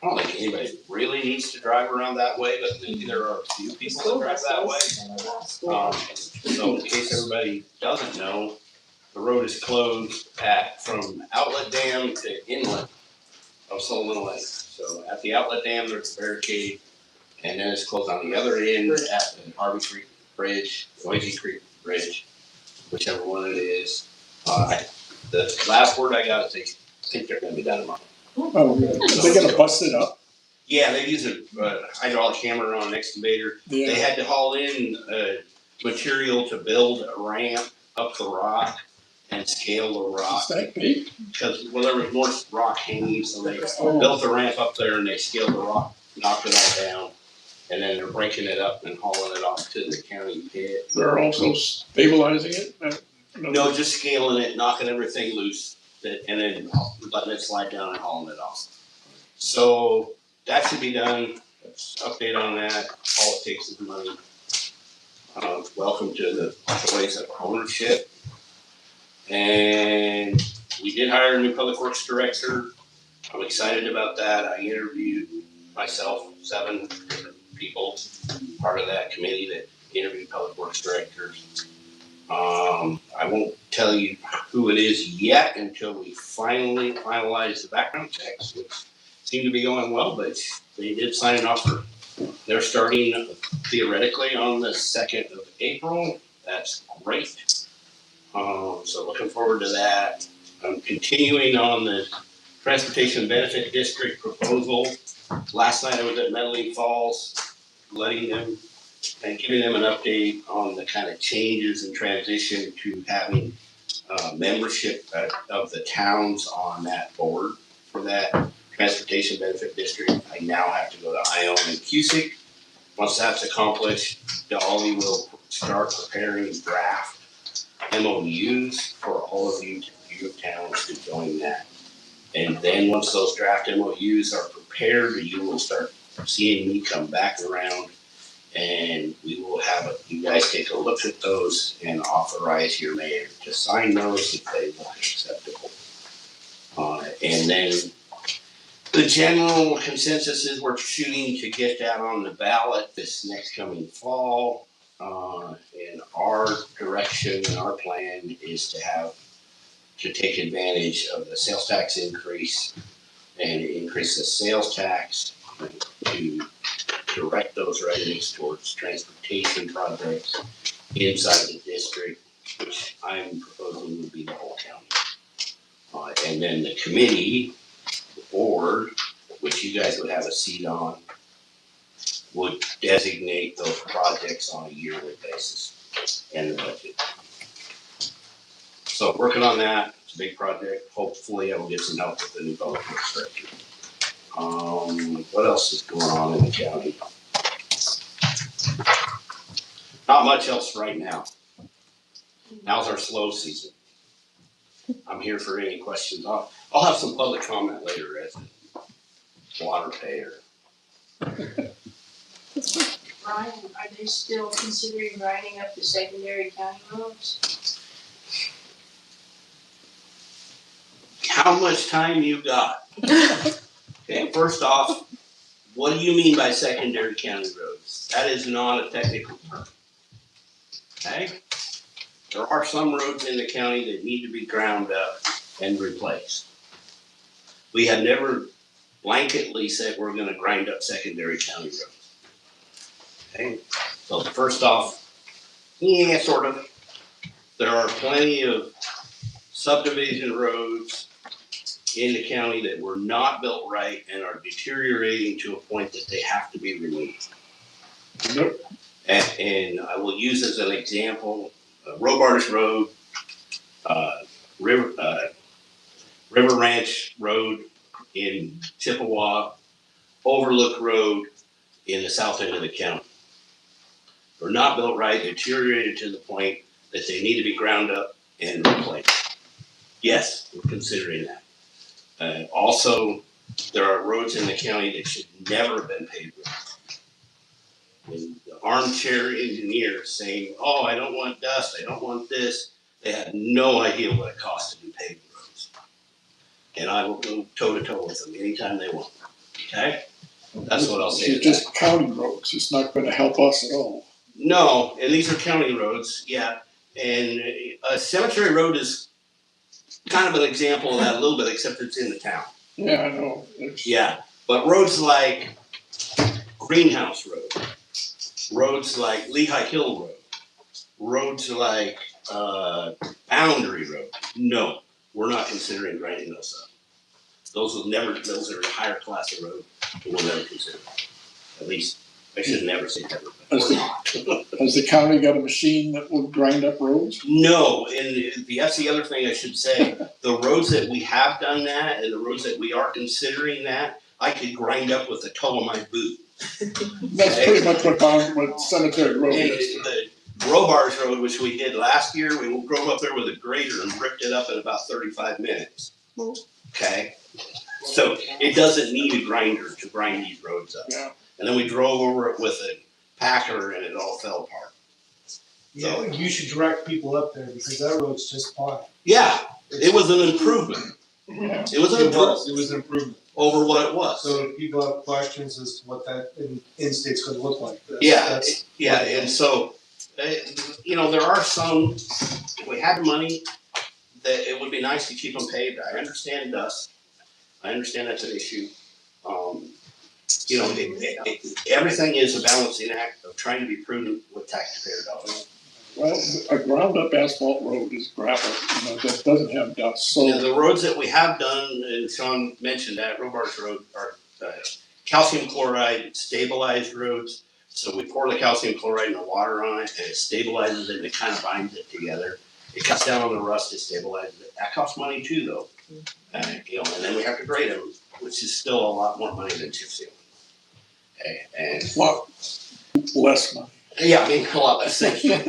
I don't think anybody really needs to drive around that way, but maybe there are a few people that drive that way. So in case everybody doesn't know, the road is closed from outlet dam to inlet of Sullivan Lake. So at the outlet dam, there's a barricade, and then it's closed on the other end at the Harvey Creek Bridge, Noisy Creek Bridge, whichever one it is. The last word I got is they think they're gonna be done tomorrow. Oh, they're gonna bust it up? Yeah, they use a hydraulic hammer on an excavator. Yeah. They had to haul in material to build a ramp up the rock and scale the rock. Is that big? Because, there was more rock hanging, so they built the ramp up there and they scaled the rock, knocked it all down. And then they're breaking it up and hauling it off to the county pit. They're also stabilizing it? No, just scaling it, knocking everything loose, and then letting it slide down and hauling it off. So that should be done. Let's update on that. All it takes is money. Welcome to the choice of ownership. And we did hire a new public works director. I'm excited about that. I interviewed myself 7 different people, part of that committee that interviewed public works directors. I won't tell you who it is yet until we finally finalize the background checks, which seem to be going well, but they did sign an offer. They're starting theoretically on the 2nd of April. That's great. So looking forward to that. I'm continuing on the Transportation Benefit District proposal. Last night I was at Metaline Falls, letting them and giving them an update on the kind of changes and transition to having membership of the towns on that board for that Transportation Benefit District. I now have to go to Ione and Cusick. Once that's accomplished, Dolly will start preparing draft MOUs for all of you towns to join that. And then once those draft MOUs are prepared, you will start seeing me come back around, and we will have you guys take a look at those and authorize your mayor to sign those if they look acceptable. And then the general consensus is we're shooting to get that on the ballot this next coming fall. And our direction and our plan is to take advantage of the sales tax increase and increase the sales tax to direct those revenues towards transportation projects inside the district, which I'm proposing would be the whole county. And then the committee, the board, which you guys would have a seat on, would designate those projects on a yearly basis and the budget. So working on that, it's a big project. Hopefully I will get some help with the new public works director. What else is going on in the county? Not much else right now. Now's our slow season. I'm here for any questions. I'll have some public comment later as a water payer. Ryan, are they still considering grinding up the secondary county roads? How much time you got? Okay, first off, what do you mean by secondary county roads? That is not a technical term. Okay? There are some roads in the county that need to be ground up and replaced. We have never blanketly said we're gonna grind up secondary county roads. Okay? So first off, yeah, sort of. There are plenty of subdivision roads in the county that were not built right and are deteriorating to a point that they have to be removed. Nope. And I will use as an example, Robards Road, River Ranch Road in Chippewa, Overlook Road in the south end of the county. They're not built right, deteriorated to the point that they need to be ground up and replaced. Yes, we're considering that. Also, There are roads in the county that should never have been paved with. And the armchair engineers saying, oh, I don't want dust, I don't want this. They had no idea what it costs to do paving roads. And I will go toe to toe with them anytime they want, okay? That's what I'll say to It's just county roads, it's not gonna help us at all. No, and these are county roads, yeah. And a cemetery road is kind of an example of that a little bit, except it's in the town. Yeah, I know. Yeah, but roads like Greenhouse Road, roads like Lehigh Hill Road, roads like Boundary Road, no, we're not considering grinding those up. Those are a higher class of road, and we'll never consider them. At least, I should never say never, but we're not. Has the county got a machine that will grind up roads? No, and that's the other thing I should say. The roads that we have done that, and the roads that we are considering that, I could grind up with the toe of my boot. That's pretty much what Cemetery Road is. The Robars Road, which we did last year, we drove up there with a grader and ripped it up in about 35 minutes. Okay? So it doesn't need a grinder to grind these roads up. Yeah. And then we drove over it with a packer and it all fell apart. Yeah, you should direct people up there because that road's just fine. Yeah, it was an improvement. Yeah. It was an improvement. It was an improvement. Over what it was. So if people have questions as to what that in-state's gonna look like. And so, you know, there are some, if we had money, that it would be nice to keep them paved. I understand dust. I understand that's an issue. You know, everything is a balancing act of trying to be prudent with taxpayer dollars. Well, a ground up asphalt road is gravel, you know, that doesn't have dust, so. Yeah, the roads that we have done, and Sean mentioned that, Robards Road are calcium chloride stabilized roads. So we pour the calcium chloride and the water on it and it stabilizes it and it kind of binds it together. It cuts down on the rust, it stabilizes it. That costs money too though. You know, and then we have to grade them, which is still a lot more money than chip sealing. Okay, and A lot less money. yeah, I mean, a lot less,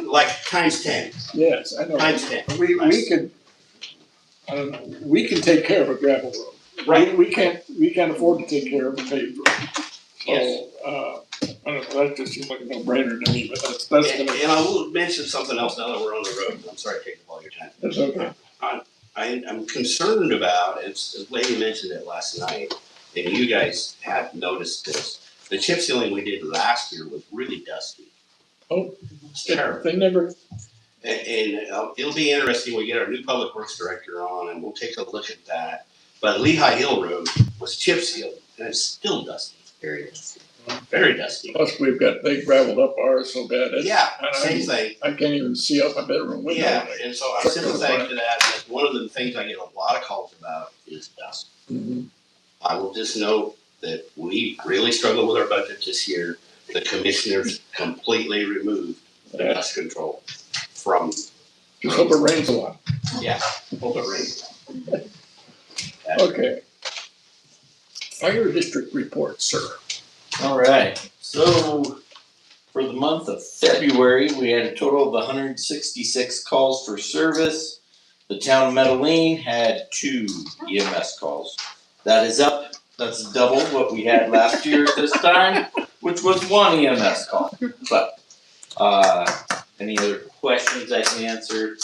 like times 10. Yes, I know. Times 10. We could, I don't know, we can take care of a gravel road. Right. We can't afford to take care of a paved road. Yes. So, I don't know, that just seems like a no-brainer to me, but that's gonna. And I will mention something else now that we're on the road. I'm sorry to take up all your time. That's okay. I'm concerned about, as the lady mentioned it last night, and you guys have noticed this, the chip sealing we did last year was really dusty. Oh, it's terrible. They never. And it'll be interesting, we get our new public works director on and we'll take a look at that. But Lehigh Hill Road was chip sealed and it's still dusty. Very dusty. Very dusty. Plus, they gravelled up ours so bad. Yeah, same thing. I can't even see out my bedroom window. Yeah, and so I'm sympathetic to that. That's one of the things I get a lot of calls about is dust. Mm-hmm. I will just note that we really struggled with our budget this year. The commissioners completely removed the dust control from. Just hope it rains a lot. Yeah, hope it rains. Okay. Fire district report, sir. All right, so for the month of February, we had a total of 166 calls for service. The town of Metaline had 2 EMS calls. That is up, that's double what we had last year at this time, which was 1 EMS call. But, any other questions I can answer?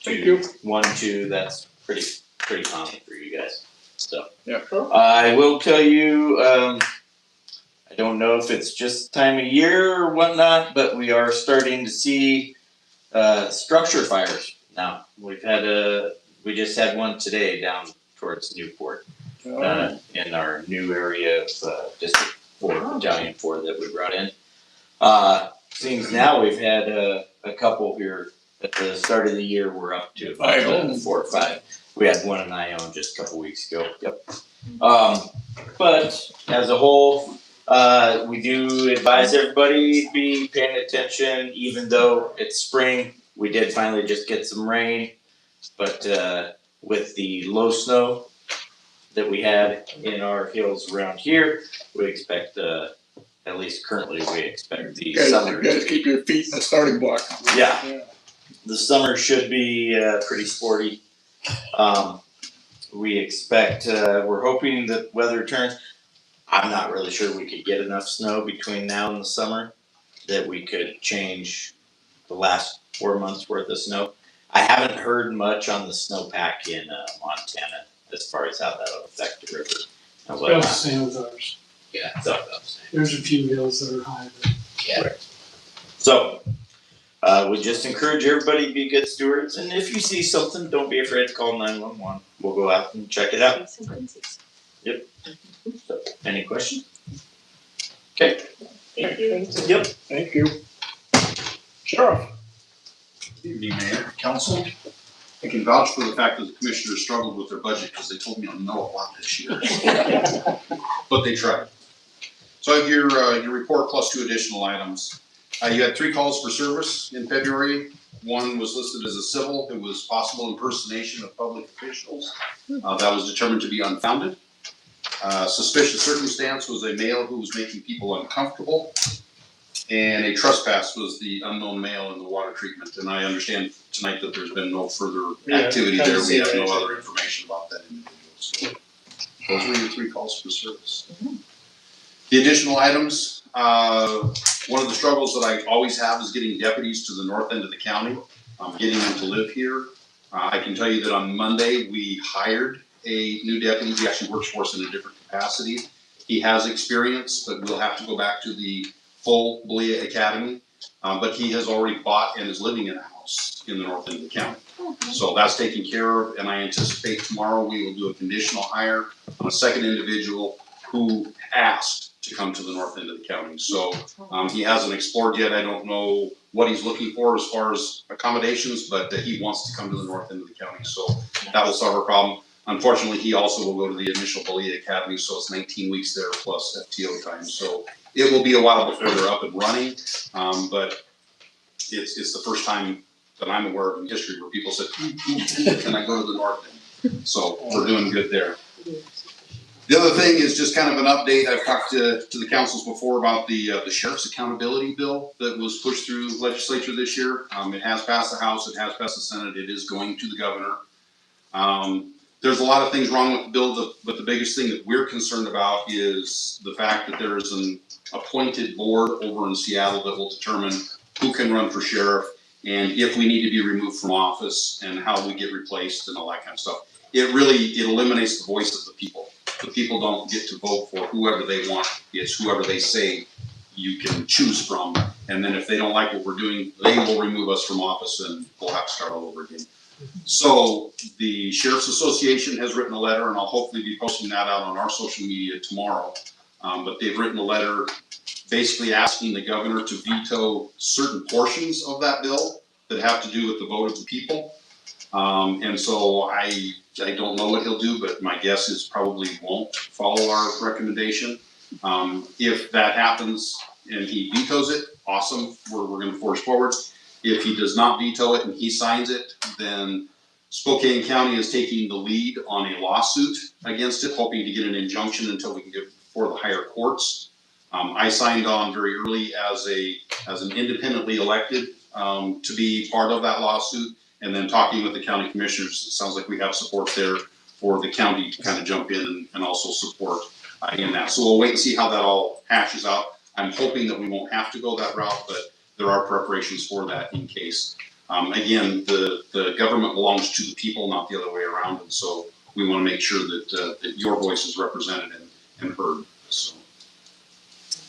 Thank you. 1, 2, that's pretty common for you guys. So, yeah. I will tell you, I don't know if it's just time of year or whatnot, but we are starting to see structure fires now. We just had one today down towards Newport, in our new area of District 4, Battalion 4 that we brought in. Seems now we've had a couple here at the start of the year. We're up to about 4 or 5. We had one in Ione just a couple weeks ago. Yep. But as a whole, we do advise everybody to be paying attention, even though it's spring. We did finally just get some rain, but with the low snow that we had in our hills around here, we expect, at least currently, we expect the summer. You guys keep your feet in the starting block. Yeah. The summer should be pretty sporty. we expect, we're hoping that weather turns. I'm not really sure we could get enough snow between now and the summer that we could change the last 4 months worth of snow. I haven't heard much on the snowpack in Montana as far as how that'll affect the river and About the whatnot. same with ours. Yeah, it's about the same. There's a few hills that are high, but Yeah. So, we just encourage everybody to be good stewards, and if you see something, don't be afraid to call 911. We'll go out and check it out. Yep. So, any questions? Okay. Thank you. Yep. Thank you. Sheriff? Evening, Mayor, Council. I can vouch for the fact that the commissioners struggled with their budget because they told me to know a lot this year. But they tried. So I have your report plus 2 additional items. You had 3 calls for service in February. One was listed as a civil. It was possible impersonation of public officials. That was determined to be unfounded. Suspicious circumstance was a male who was making people uncomfortable. And a trespass was the unknown male in the water treatment. And I understand tonight that there's been no further activity there. We have no other information about that individual. So those were your 3 calls for service. The additional items, one of the struggles that I always have is getting deputies to the north end of the county, getting them to live here. I can tell you that on Monday, we hired a new deputy. He actually works for us in a different capacity. He has experience, but we'll have to go back to the full Belia Academy. But he has already bought and is living in a house in the north end of the county. So that's taken care of, and I anticipate tomorrow we will do a conditional hire on a second individual who asked to come to the north end of the county. So he hasn't explored yet. I don't know what he's looking for as far as accommodations, but he wants to come to the north end of the county. So that will solve our problem. Unfortunately, he also will go to the initial Belia Academy, so it's 19 weeks there plus FTO time. So it will be a while before they're up and running, but it's the first time that I'm aware of in history where people said, can I go to the north end? So we're doing good there. The other thing is just kind of an update. I've talked to the councils before about the sheriff's accountability bill that was pushed through the legislature this year. It has passed the House, it has passed the Senate, it is going to the governor. There's a lot of things wrong with the bill, but the biggest thing that we're concerned about is the fact that there is an appointed board over in Seattle that will determine who can run for sheriff and if we need to be removed from office and how we get replaced and all that kind of stuff. It eliminates the voice of the people. The people don't get to vote for whoever they want. It's whoever they say you can choose from. And then if they don't like what we're doing, they will remove us from office and we'll have to start all over again. So the Sheriff's Association has written a letter, and I'll hopefully be posting that out on our social media tomorrow. But they've written a letter basically asking the governor to veto certain portions of that bill that have to do with the vote of the people. And so I don't know what he'll do, but my guess is probably won't follow our recommendation. If that happens and he vetoes it, awesome, we're going to force forward. If he does not veto it and he signs it, then Spokane County is taking the lead on a lawsuit against it, hoping to get an injunction until we can get before the higher courts. I signed on very early as an independently elected to be part of that lawsuit, and then talking with the county commissioners, it sounds like we have support there for the county to kind of jump in and also support in that. So we'll wait and see how that all hashes out. I'm hoping that we won't have to go that route, but there are preparations for that in case. Again, the government belongs to the people, not the other way around, and so we want to make sure that that your voice is represented and heard. So,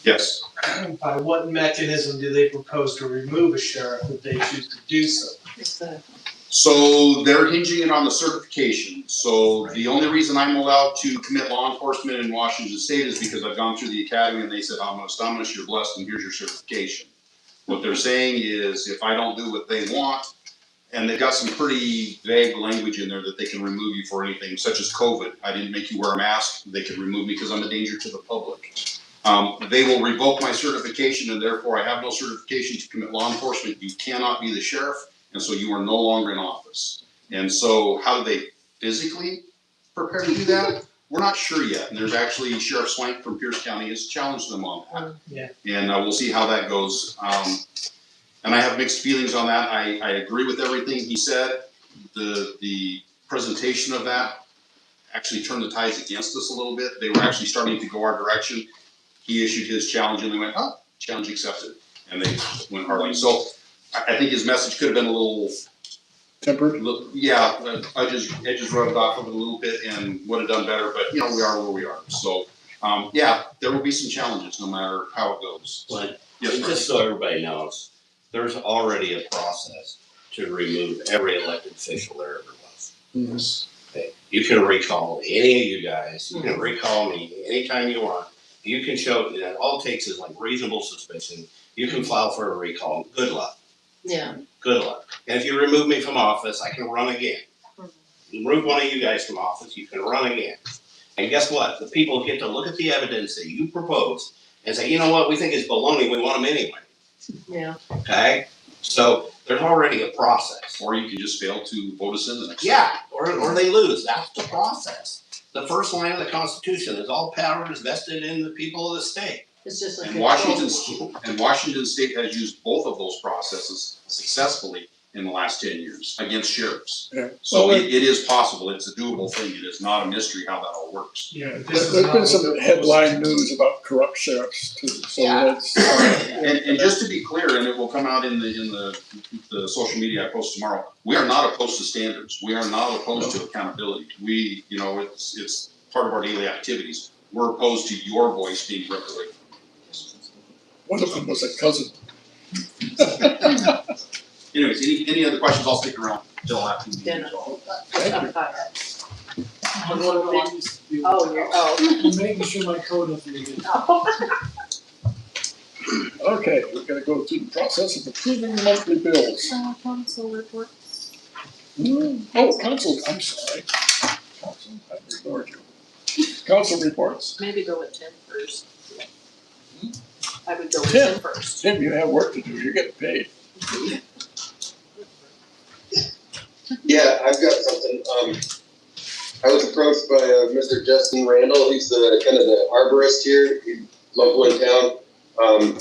yes. By what mechanism do they propose to remove a sheriff if they choose to do so? Exactly. So they're hinging it on the certification. So the only reason I'm allowed to commit law enforcement in Washington State is because I've gone through the academy and they said, Amos, you're blessed and here's your certification. What they're saying is if I don't do what they want, and they've got some pretty vague language in there that they can remove you for anything, such as COVID. I didn't make you wear a mask. They could remove me because I'm a danger to the public. They will revoke my certification and therefore I have no certification to commit law enforcement. You cannot be the sheriff, and so you are no longer in office. And so how do they physically prepare to do that? We're not sure yet. And there's actually Sheriff Swank from Pierce County has challenged them on that. Yeah. And we'll see how that goes. And I have mixed feelings on that. I agree with everything he said. The presentation of that actually turned the tides against us a little bit. They were actually starting to go our direction. He issued his challenge and they went, oh, challenge accepted. And they went hard on you. So I think his message could have been a little tempered. Yeah, edges rubbed off of it a little bit and would have done better, but you know, we are where we are. So, yeah, there will be some challenges no matter how it goes. But Yes, just Brian. so everybody knows, there's already a process to remove every elected official there ever was. Yes. Okay, you can recall any of you guys, you can recall me anytime you want. You can show, that all it takes is like reasonable suspicion, you can file for a recall, good luck. Yeah. Good luck. And if you remove me from office, I can run again. Remove one of you guys from office, you can run again. And guess what? The people get to look at the evidence that you propose and say, you know what, we think it's baloney, we want them anyway. Yeah. Okay? So there's already a process. Or you can just fail to vote us in the next. Yeah, or they lose. That's the process. The first line of the Constitution is all power is vested in the people of the state. It's just like. And Washington State has used both of those processes successfully in the last 10 years against sheriffs. Yeah. So Well, it is possible, it's a doable thing, it is not a mystery how that all works. Yeah, There's been some headline news about corrupt sheriffs too, so that's. And just to be clear, and it will come out in the social media I post tomorrow, we are not opposed to standards, we are not opposed to accountability. We, you know, it's part of our daily activities. We're opposed to your voice being regulated. One of them was a cousin. Anyways, any other questions, I'll stick around till after. I'm making sure my code is reading. Okay, we're gonna go through the process of approving the monthly bills. Council reports. Oh, council, I'm sorry. Council, I ignored you. Council reports. Maybe go with Tim first. I would go with Tim. Tim first. Tim, you have work to do, you're getting paid. Yeah, I've got something. I was approached by Mr. Justin Randall. He's kind of the arborist here, he's local in town.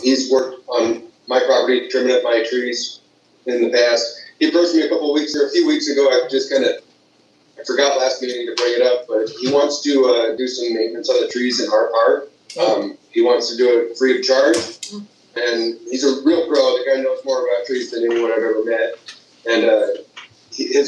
He's worked on my property, trimming up my trees in the past. He approached me a few weeks ago. I forgot last meeting to bring it up, but he wants to do some maintenance on the trees in our park. He wants to do it free of charge, and he's a real pro. The guy knows more about trees than anyone I've ever met, and the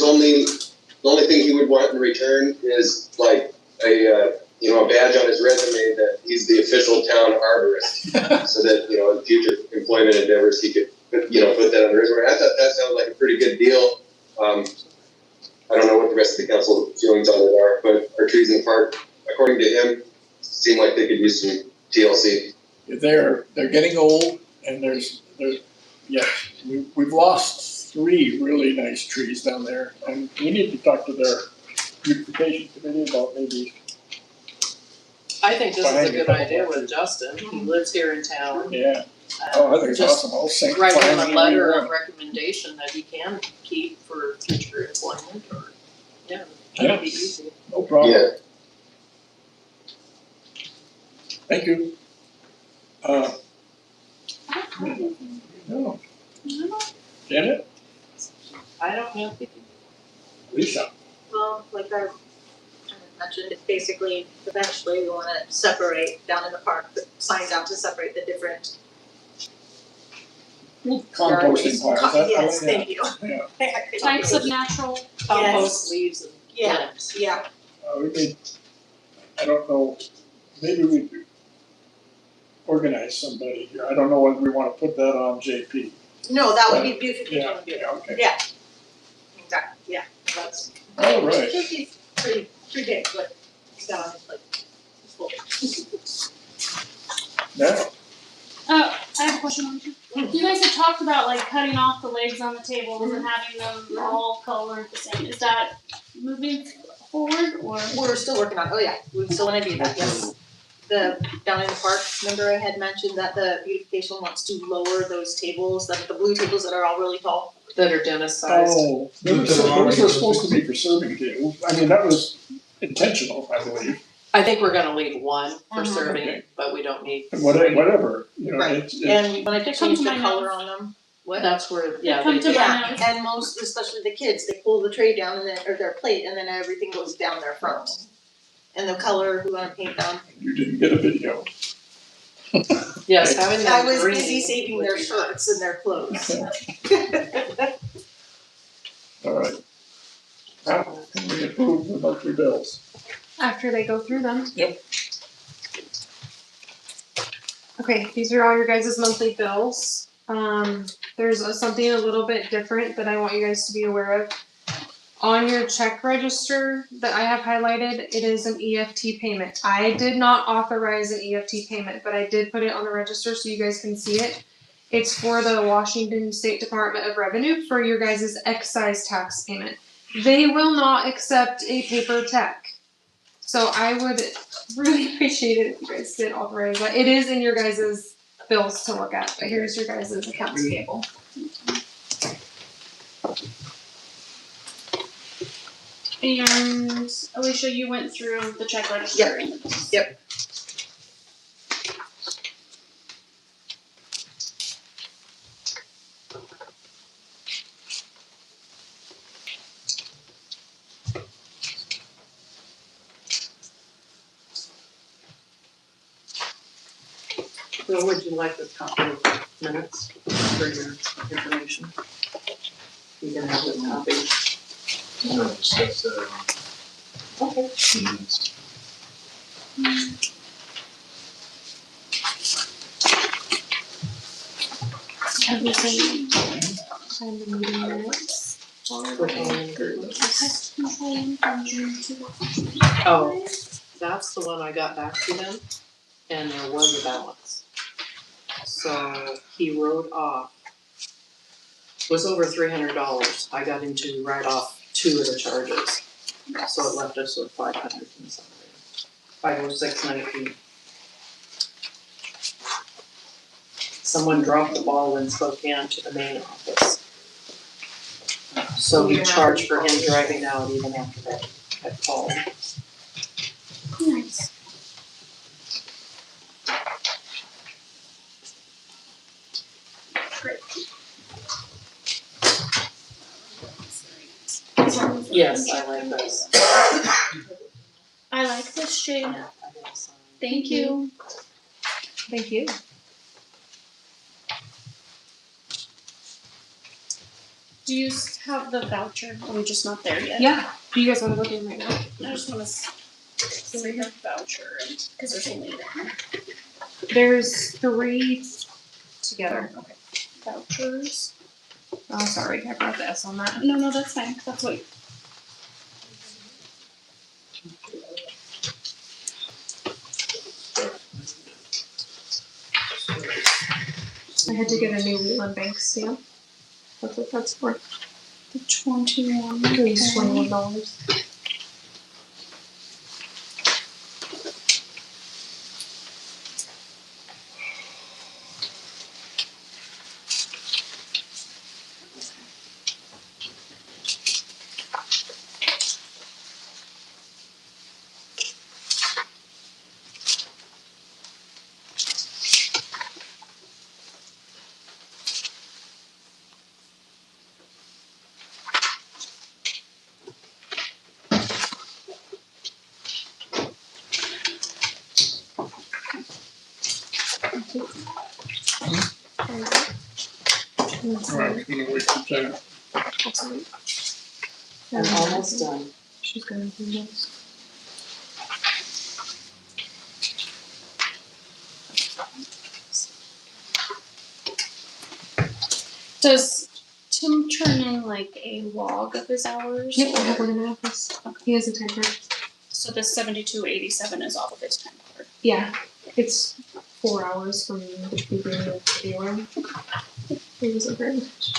only thing he would want in return is like a badge on his resume that he's the official town arborist, so that in future employment endeavors he could put that on the resume. I thought that sounded like a pretty good deal. I don't know what the rest of the council feelings on it are, but our trees in the park, according to him, seem like they could use some TLC. They're getting old, and we've lost 3 really nice trees down there, and we need to talk to their beautification committee about maybe. I think this is a good idea with Justin. He lives here in town. Yeah. I think it's awesome. I'll sing. Write him a letter of recommendation that he can keep for future employment, or that'd be easy. No problem. Yeah. Thank you. No. Janet? I don't know. Lisa? Well, like I mentioned, it's basically, eventually we wanna separate down in the park, put signs out to separate the different. Composting piles. Yes, thank you. Yeah. Types of natural Compost leaves and Yeah, limbs. yeah, We need, I don't know, maybe we could organize somebody here. I don't know whether we wanna put that on JP. no, that would be beautiful. Yeah, okay. Yeah. Exactly, yeah, that's. All right. JP's pretty big, but it's down, it's like, it's full. Now, I have a question on you. You guys had talked about like cutting off the legs on the tables and having them all colored the same. Is that moving forward or? We're still working on, we still wanna do that, yes. Down in the park, remember I had mentioned that the beautification wants to lower those tables, the blue tables that are all really tall. That are dentist sized. oh, those were supposed to be for serving tables. I mean, that was intentional, I believe. I think we're gonna leave one for Mhm. serving, Okay. but we don't need. Whatever, Right. it's. And we wanted to It comes change to the my color nose. on them. What? That's where, yeah. come they to do. my Yeah, nose. and most, especially the kids, they pull the tray down and then, or their plate, and then everything goes down their front. and the color we wanna paint them. You didn't get a video. Yes, having I them was green busy saving their would be shirts nice. and their clothes. All right. Now, can we approve the monthly bills? After they go through them. Yep. Okay, these are all your guys' monthly bills. There's something a little bit different that I want you guys to be aware of. On your check register that I have highlighted, it is an EFT payment. I did not authorize an EFT payment, but I did put it on the register so you guys can see it. It's for the Washington State Department of Revenue for your guys' excise tax payment. They will not accept a paper check. So I would really appreciate it if you guys did authorize that. It is in your guys' bills to look at, but here's your guys' accounts payable. And Alicia, you went through the check register. Yep. So would you like this copy of minutes for your information? You can have this copy. No, discuss that. Okay. Minutes. Have you seen the meeting minutes? Oh, that's the one I got back to them, and there was a balance. So he wrote off, was over $300. I got him to write off 2 of the charges. So it left us with 500 and something. 506.19. Someone dropped the ball in Spokane to the main office. So he charged for him driving out even after that had called. Nice. Great. Yes, I like this. I like this, Jade. Yeah, I gotta sign. Thank you. Thank you. Do you have the voucher? Are we just not there yet? Yeah. Do you guys wanna go through them right now? I just wanna see the voucher, cause there's only one. There's 3 together. Okay. Vouchers. Oh, sorry, I brought the S on that. No, that's fine. That's what. I had to get a new Wheeland Bank stamp. That's what that's for. The 21. At least $21. Alright, I'm gonna wait for Jen. I'm almost done. She's gonna do this. Does Tim turn in like a log of his hours? Yep, I have one in my office. He has a time card. So the 7287 is off of his time card. Yeah, it's 4 hours from the beginning of February. It wasn't very much.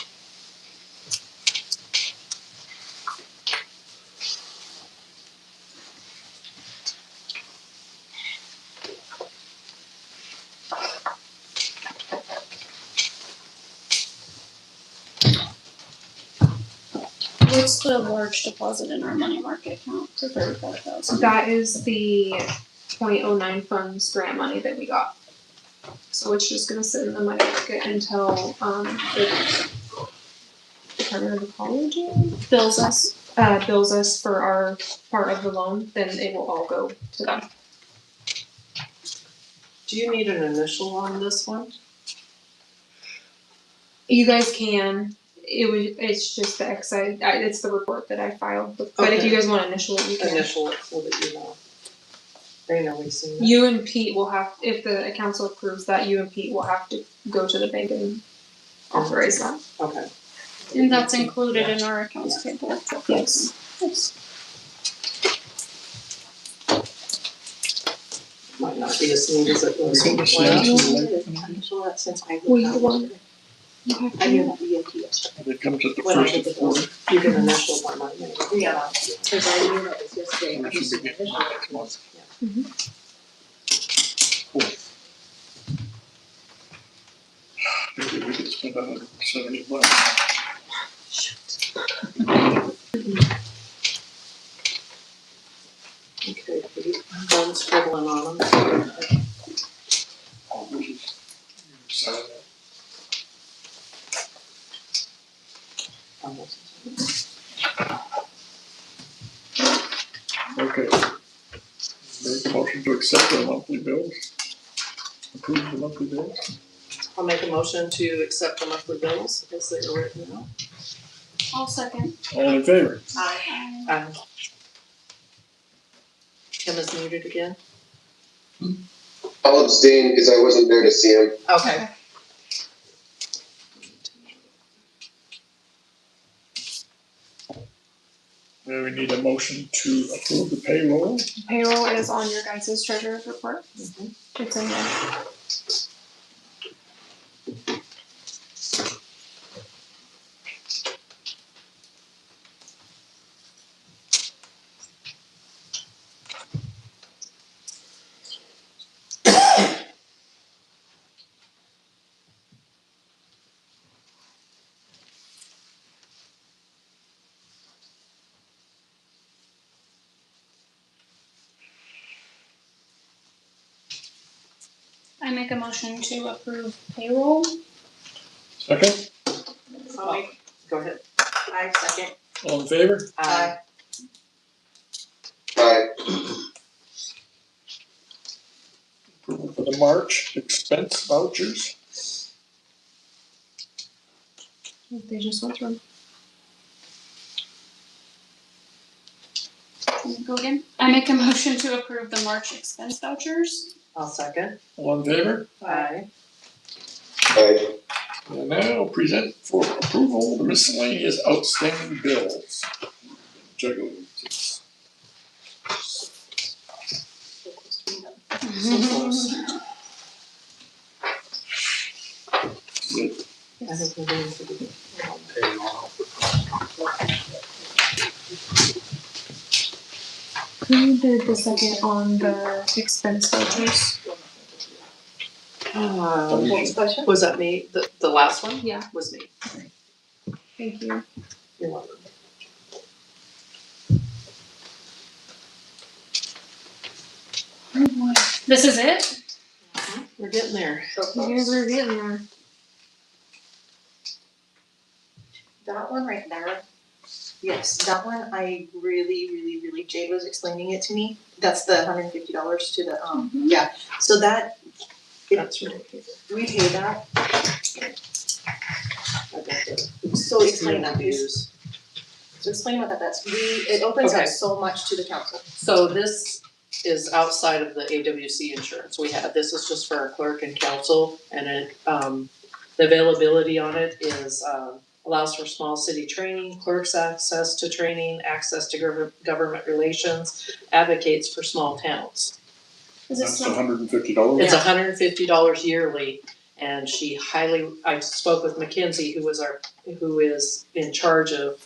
What's the large deposit in our money market account for 35,000? That is the 0.09 funds grant money that we got. So it's just gonna sit in the money market until the Department of Ecology Bills us. bills us for our part of the loan, then it will all go to them. Do you need an initial on this one? You guys can, it's just the excise, it's the report that I filed, but if you Okay. guys want to initial it, you can. Initial it so that you know. They know we've seen it. You and Pete will have, if the council approves that, you and Pete will have to go to the bank and authorize that. Okay. And that's included in our accounts payable. Yes. Might not be as neat as it was. We can just send it to the- Since I Well, moved you want- out. I knew that EMT yesterday. It comes at the When I first did of the four. bill, you can initial one, might maybe. Yeah, cause I knew that was yesterday. I We should used be to getting initial that it. next month. Maybe we could spend $170. Okay, Pete, I'm scribbling on them. Oh, this is- sign that. Okay. Make a motion to accept the monthly bills. Approve the monthly bills. I'll make a motion to accept the monthly bills as they are written out. I'll second. All in favor? Tim is muted again. I'll abstain because I wasn't there to see him. Okay. Now we need a motion to approve the payroll. Payroll is on your guys' treasurer's report. It's in there. I make a motion to approve payroll. Second, Go ahead. I second. all in favor? Aye. Aye. Approval for the March expense vouchers. They just went through. Go again. I make a motion to approve the March expense vouchers. I'll second. All in favor? Aye. Aye. And now present for approval the miscellaneous outstanding bills. Juggalos. So close. Good. I think we're going to do. Who did the second on the expense vouchers? What was the question? Was that me? The last one? Yeah. Was me. Thank you. You're welcome. This is it? We're getting there. You guys are getting there. That one right there, yes, that one I really, Jade was explaining it to me. That's the $150 to the, yeah, so that, That's really good. we pay that, so explain that, please. So explain what that's, it opens Okay. up so much to the council. So this is outside of the AWC insurance we have. This is just for our clerk and council, and it, the availability on it is, allows for small city training, clerks access to training, access to government relations, advocates for small towns. Is it That's still? $150. It's $150 yearly, and I spoke with Mackenzie, who is in charge of,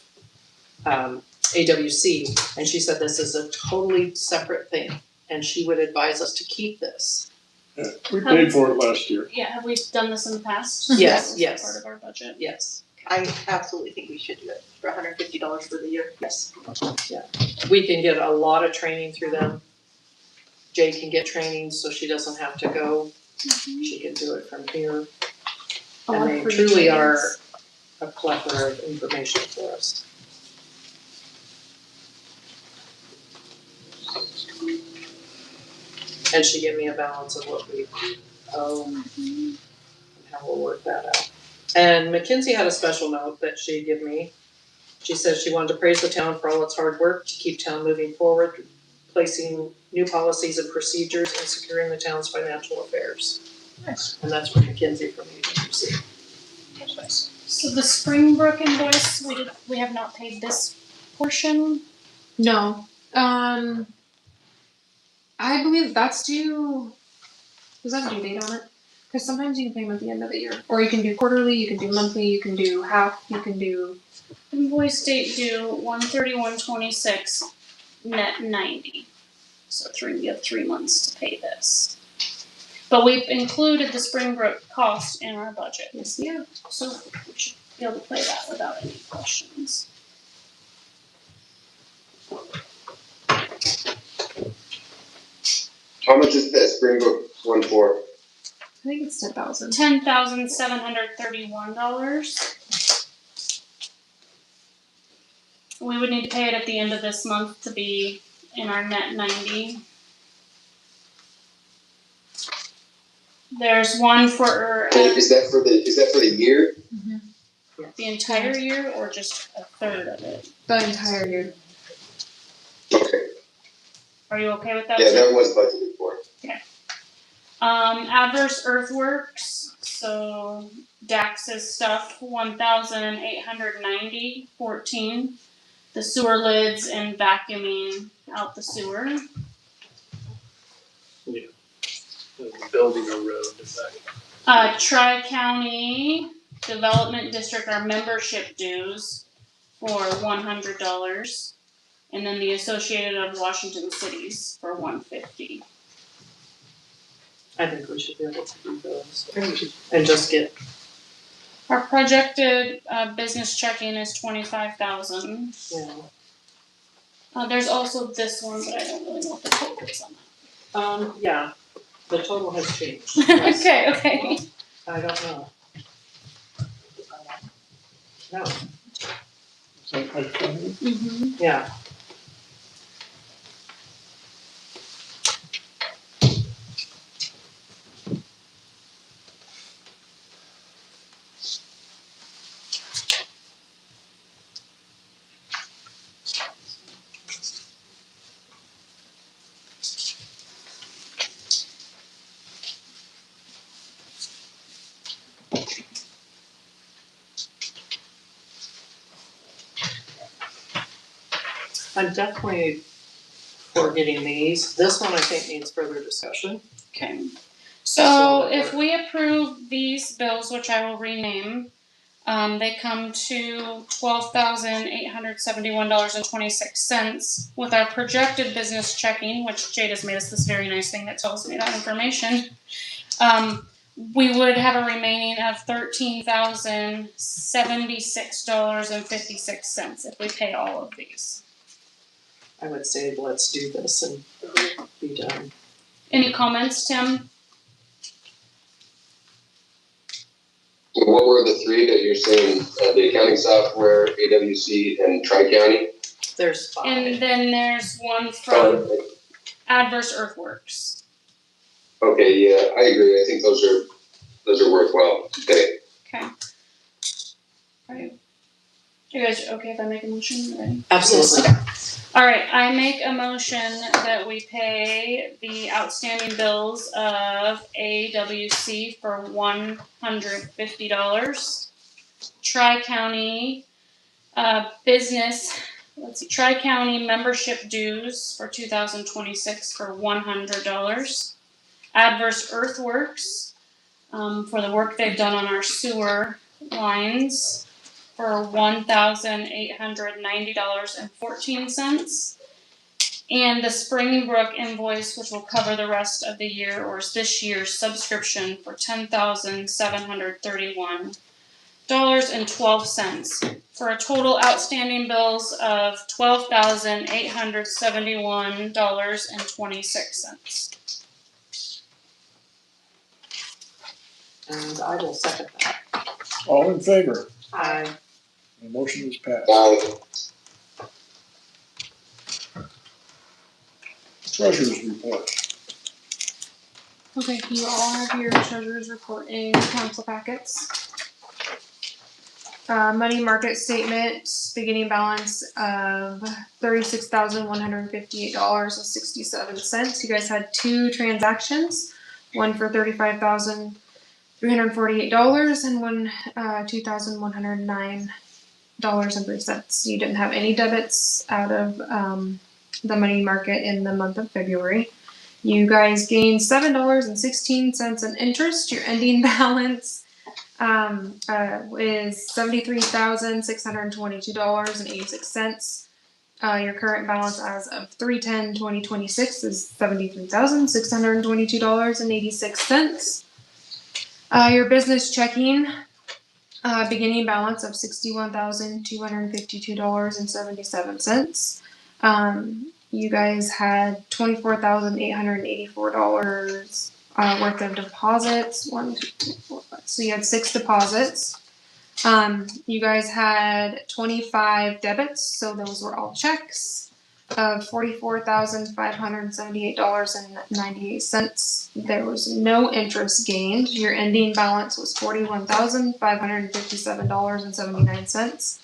AWC, and she said this is a totally separate thing, and she would advise us to keep this. Yeah, we paid for it last year. Yeah, have we done this in the past? Yes, That was yes. Part of our budget. Yes. I absolutely think we should do it for $150 for the year, yes. We can get a lot of training through them. Jay can get training so she doesn't have to go. She can do it from here. And they truly are a plethora of information for us. And she gave me a balance of what we owe and how we'll work that out. And Mackenzie had a special note that she gave me. She said she wanted to praise the town for all its hard work to keep town moving forward, placing new policies and procedures and securing the town's financial affairs. Nice. And that's from Mackenzie from AWC. That's nice. So the Springbrook invoice, we have not paid this portion. No. I believe that's due. Does that have a due date on it? Because sometimes you can pay them at the end of the year, or you can do quarterly, you can do monthly, you can do half, you can do. Invoice date due 1/31/26, net 90. So we have 3 months to pay this. But we've included the Springbrook cost in our budget. Yes, yeah. So we should be able to play that without any questions. How much is that Springbrook one for? I think it's 10,000. $10,731. We would need to pay it at the end of this month to be in our net 90. There's one for Is that for the year? the entire year or just a third of it? The entire year. Okay. Are you okay with that? Yeah, that was budgeted for. Okay. Adverse earthworks, so Dax's stuff, 1,890.14. The sewer lids and vacuuming out the sewer. Building a road, is that? Tri-County Development District, our membership dues for $100. And then the Associated of Washington Cities for $150. I think we should be able to do those. And just get. Our projected business checking is $25,000. Yeah. There's also this one, but I don't really know what the total is on Yeah, the total has changed. that. Okay. I don't know. No, Is that right, Tony? Mm-hmm. yeah. I'm definitely for getting these. This one I think needs further discussion. Okay. So if we approve these bills, which I will rename, they come to $12,871.26 with our projected business checking, which Jade has made us this very nice thing that tells me that information. We would have a remaining of $13,076.56 if we pay all of these. I would say let's do this and be done. Any comments, Tim? What were the three that you're saying? The accounting software, AWC, and Tri-County? There's 5. And then there's one from Adverse Earthworks. Okay, yeah, I agree. I think those are worthwhile to pay. Okay. Alright. You guys okay if I make a motion? Ready? Absolutely. Alright, I make a motion that we pay the outstanding bills of AWC for $150. Tri-County Tri-County membership dues for 2026 for $100. Adverse Earthworks for the work they've done on our sewer lines for $1,890.14. And the Springbrook invoice, which will cover the rest of the year, or this year's subscription, for $10,731.12, for a total outstanding bills of $12,871.26. And I will second that. All in favor? Aye. The motion is passed. Treasurer's report. Okay, you all have your treasurer's report in your council packets. Money market statement, beginning balance of $36,158.67. You guys had two transactions, one for $35,348 and one $2,109.03. You didn't have any debits out of the money market in the month of February. You guys gained $7.16 in interest. Your ending balance is $73,622.86. Your current balance as of 3/10/2026 is $73,622.86. Your business checking beginning balance of $61,252.77. You guys had $24,884 worth of deposits. 1, 2, 3, 4, 5. So you had 6 deposits. You guys had 25 debits, so those were all checks of $44,578.98. There was no interest gained. Your ending balance was $41,557.79.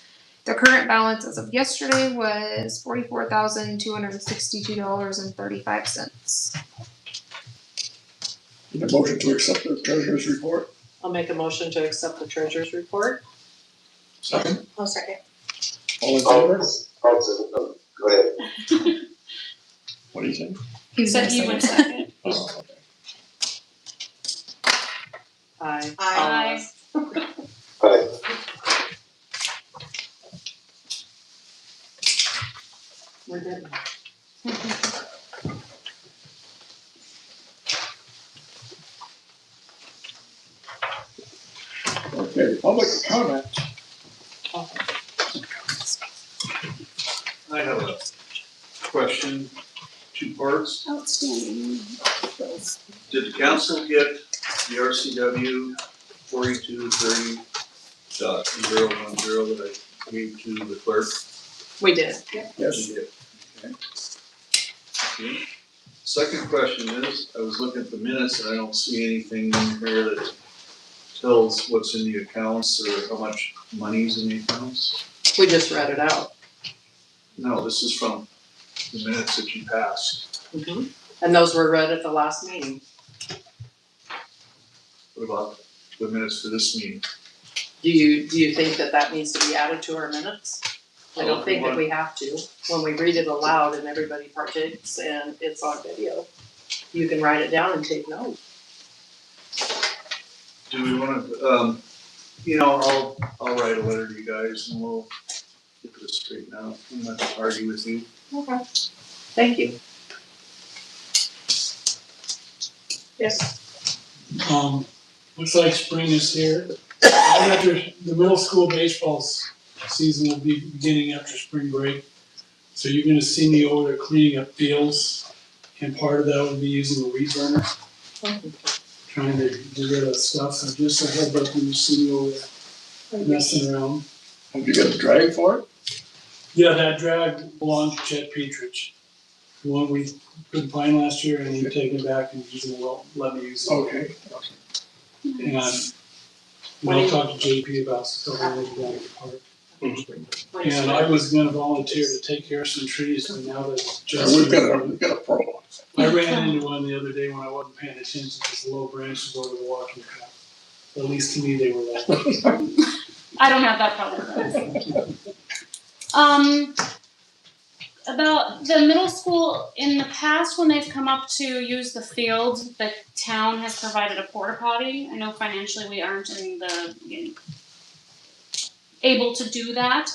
The current balance as of yesterday was $44,262.35. Need a motion to accept the treasurer's report? I'll make a motion to accept the treasurer's report. Second? I'll second. All in favor? Go ahead. What do you think? He said he would second. Oh, okay. Aye. Aye. Aye. We're good. Okay, public comment. I have a question, 2 parts. Outstanding. Did the council get the RCW 4230.010 that I gave to the clerk? We did. Yes. You did. Okay. Okay. Second question is, I was looking at the minutes and I don't see anything in here that tells what's in the accounts or how much money's in the accounts. We just read it out. No, this is from the minutes that you passed. Mm-hmm. And those were read at the last meeting. What about the minutes for this meeting? Do you think that needs to be added to our minutes? I don't think that we have to. When we read it aloud and everybody partakes and it's on video, you can write it down and take note. Do we wanna, I'll write a letter to you guys and we'll get this straightened out. I'm not gonna argue with you. Okay. Thank you. Yes. Looks like spring is here. After the middle school baseball season will be beginning after spring break. So you're gonna see me over there cleaning up fields, and part of that will be using a weed burner. Trying to get rid of stuff, so just a heads up when you see me over there messing around. Have you got a drag for it? Yeah, that drag belonged to Chet Petrich. The one we couldn't find last year, and he taken it back and he's gonna let me use it. Okay. And I'll talk to JP about stuff down at the park. And I was gonna volunteer to take care of some trees, but now that just. We've got a pro. I ran into one the other day when I wasn't paying attention, just a low branch to go to the walking path. At least to me, they were low. I don't have that problem. About the middle school, in the past, when they've come up to use the field, the town has provided a porta potty. I know financially we aren't able to do that.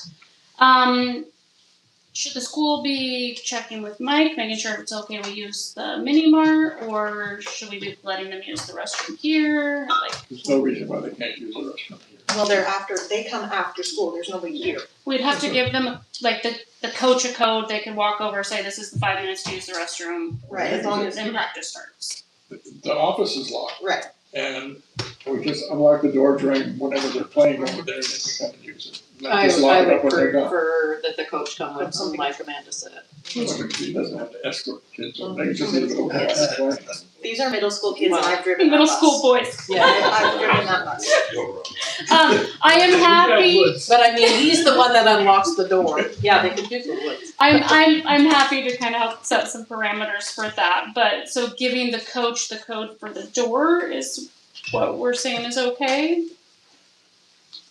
Should the school be checking with Mike, making sure it's okay we use the mini mart, or should we be letting them use the restroom here? There's no reason why they can't use the restroom here. Well, they come after school, there's nobody here. We'd have to give them the coach a code. They can walk over, say this is the 5 minutes to use the restroom. Right, as long as. Then practice starts. The office is locked. Right. And We just unlock the door during whenever they're playing over there, and they can come and use it. Not I just lock it would up when they're gone. prefer that the coach come with them, like Amanda said. He doesn't have to escort kids, they can just leave it over there. These are middle school kids and I've driven that Middle bus. school boys. Yeah, I've driven that bus. I am happy. But I mean, he's the one that unlocks the door. Yeah, they could use the woods. I'm happy to kind of help set some parameters for that. But so giving the coach the code for the door is what we're saying is okay.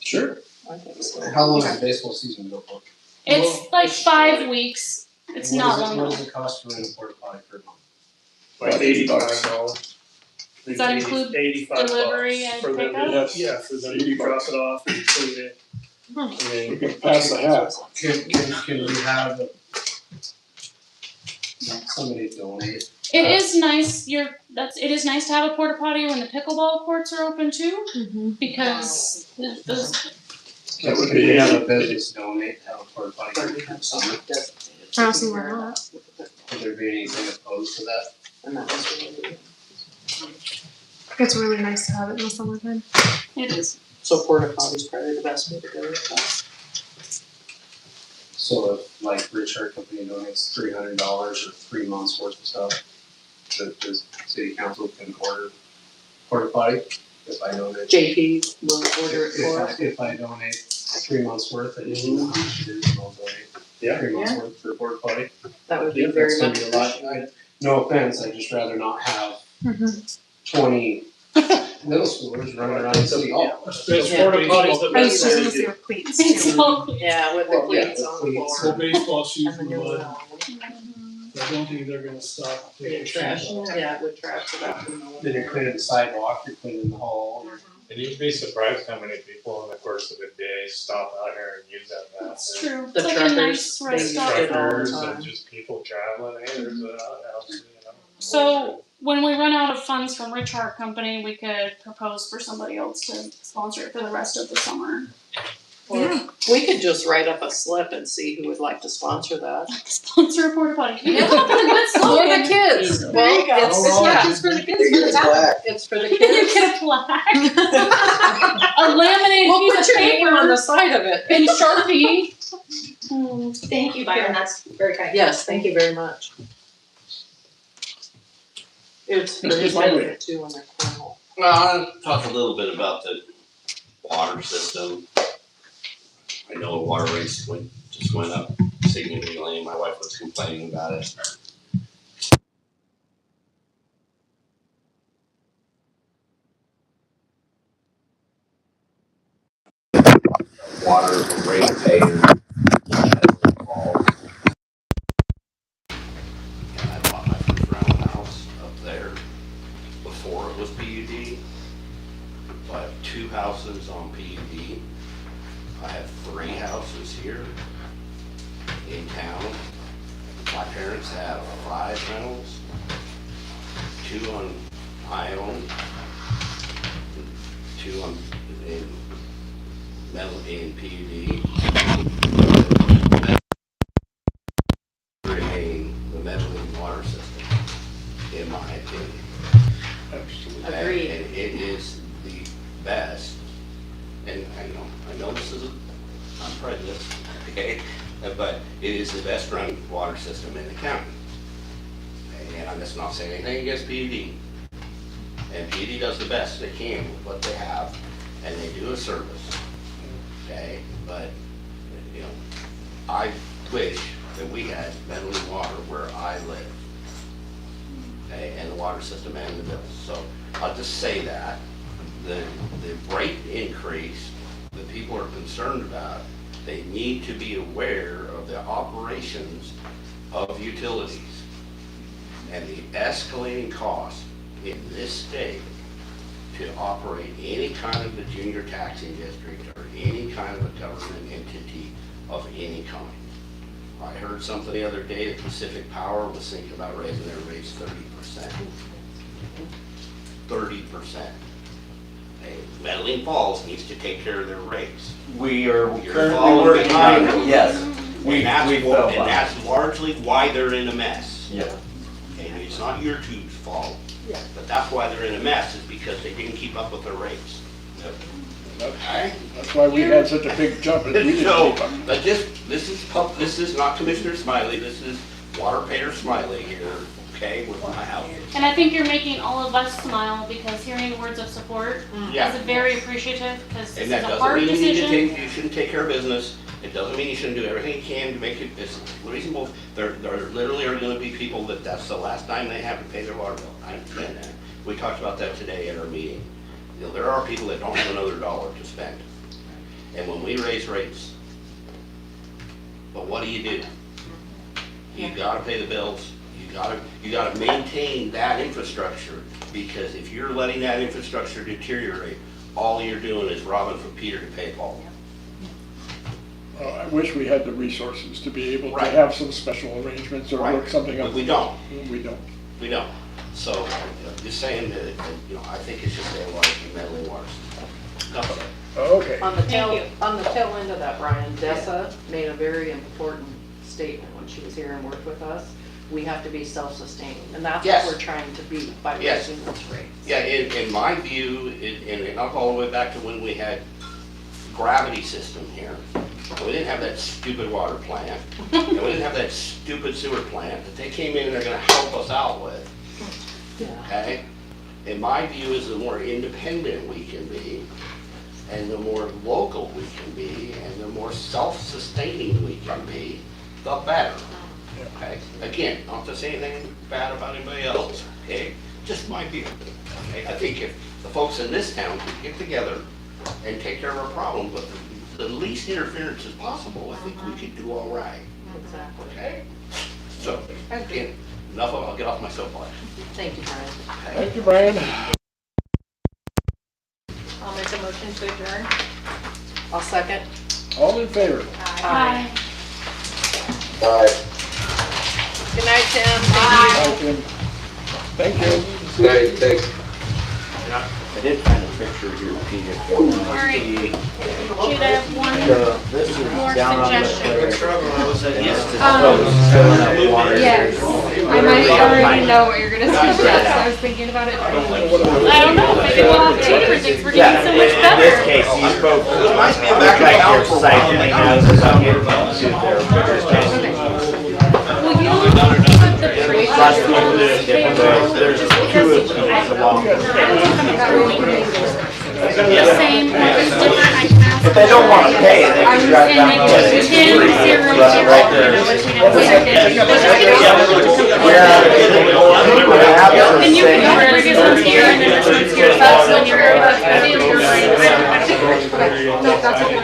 Sure. I think so. How long does baseball season go for? It's like 5 weeks. It's not long. What does it cost to rent a porta potty per month? Like $85. Does that include delivery and for them to- pickup? Yeah, for them to drop it off and clean it. I You mean, can pass the hat. Can you have somebody donate? It is nice. It is nice to have a porta potty when the pickleball courts are open too, because those. That would Can be you have a business donate to have a porta potty for summer? I don't see why not. Would there be anything opposed to that? And that was really. It's really nice to have it in the summertime. It is. So porta potty's probably the best way to go with that. So if like Richard Company donates $300 or 3 months worth of stuff, the city council can order porta potty if I donate. JP will order it for us. If I donate 3 months worth, and you know how much it is, and I'll donate 3 months worth for porta potty. That would be very That's gonna much be a lot. appreciated. No offense, I'd just rather not have 20 middle schoolers running around City Hall. There's porta potties the I was best just way gonna to see do. with cleats It's too. all clean. Yeah, with the Well, yeah, cleats on the cleats. So floor. baseball shoes And the and new mud, one. I don't think they're gonna stop. Yeah, trash, yeah, with trash it up. Then you're cleaning the sidewalk, you're cleaning the hall. And you'd be surprised how many people in the course of a day stop out here and use that It's bathroom. true. The It's like a truckers, nice they rest use stop. it all the Truckers time. and just people traveling, hey, there's an outhouse, you know. So when we run out of funds from Rich Hart Company, we could propose for somebody else to sponsor it for the rest of the summer. Or we could just write up a slip and see who would like to sponsor that. Sponsor a porta potty. Yeah. Come up with a good For slogan. the kids. There Well, you go. it's for the kids, for the town. It's for the You kids. get a plaque. A laminated We'll piece put of your name on paper the side of it. and Sharpie. Thank you, Byron, that's very kind. Yes, thank you very much. It's for his benefit too when they're cornhole. Well, I'll talk a little bit about the water system. I know water rates just went up significantly, my wife was complaining about it. Water ratepayer. And I bought my first rental house up there before it was PUD. So I have 2 houses on PUD. I have 3 houses here in town. My parents have 5 rentals, 2 on I own, 2 on in PUD. Remain the Metaline water system, in my opinion. Absolutely. Agreed. And it is the best, and I know this is, I'm prejudiced, okay, but it is the best run water system in the county. And I'm just not saying anything against PUD. And PUD does the best they can with what they have, and they do a service, okay? But, I wish that we had Metaline water where I live, okay, and the water system and the bills. So I'll just say that the rate increase that people are concerned about, they need to be aware of the operations of utilities and the escalating costs in this state to operate any kind of a junior taxing district or any kind of a government entity of any kind. I heard something the other day that Pacific Power was thinking about raising their rates 30%. 30%. Metaline Falls needs to take care of their rates. We are You're currently following working me, on right? it, yes. And that's largely why they're in a mess. Yeah. And it's not your two's fault, but that's why they're in a mess, is because because they didn't keep up with their rates. That's why we had such a big jump, is we didn't So, keep up. but this is not Commissioner Smiley, this is water payer Smiley here, okay, with my house. And I think you're making all of us smile because hearing words of support Yeah. is very appreciative because this And is that a doesn't hard mean decision. you shouldn't take care of business, it doesn't mean you shouldn't do everything you can to make it as reasonable. There literally are gonna be people that's the last time they have to pay their water bill, I understand that. We talked about that today at our meeting. You know, there are people that don't have another dollar to spend. And when we raise rates, but what do? You gotta pay the bills, you gotta maintain that infrastructure, because if you're letting that infrastructure deteriorate, all you're doing is robbing from Peter to pay Paul. I wish we had the resources to be able to Right. have some special arrangements or work something up. But we don't. We don't. We don't. So, just saying that, I think it's just a water, Metaline water. That's it. Okay. On the tail end of that, Brian, Dessa made a very important statement when she was here and worked with us. We have to be self-sustaining, and that's Yes. what we're trying to be by Yes. raising those rates. Yeah, in my view, and I'll go all the way back to when we had gravity system here. We didn't have that stupid water plant, and we didn't have that stupid sewer plant that they came in and they're gonna help us out with. Okay? In my view is the more independent we can be, and the more local we can be, and the more self-sustaining we can be, the better. Okay? Again, not to say anything bad about anybody else, okay? Just my view. Okay? I think if the folks in this town could get together and take care of our problem with the least interference as possible, I think we could do all right. Exactly. Okay? So, again, enough of it, I'll get off my soapbox. Thank you, Brian. Thank you, Brian. I'll make a motion to adjourn. I'll second. All in favor? Hi. Bye. Good night, Tim. Bye, Tim. Thank you. Good night, thanks. I did find a picture here, Peter. Alright. Should I have one This is more down on the suggestion? Yes, I might already know what you're gonna suggest, I was thinking about it. I don't know, maybe we'll have two different things, we're Yeah, doing so much in better. this case, you spoke. Reminds me of back in Like your Alpha. site houses up here, to their bigger spaces. Will you put the pre Lots of people do it different ways. There's two of them along. the same, like it's different, I can ask. If they don't want to pay, they can drive And down make the it 10, 0, 0, right there. you know, which we have later days. And you can have the previous ones here and then this one's here, so that's when you're already about to do your rates. No, that's okay.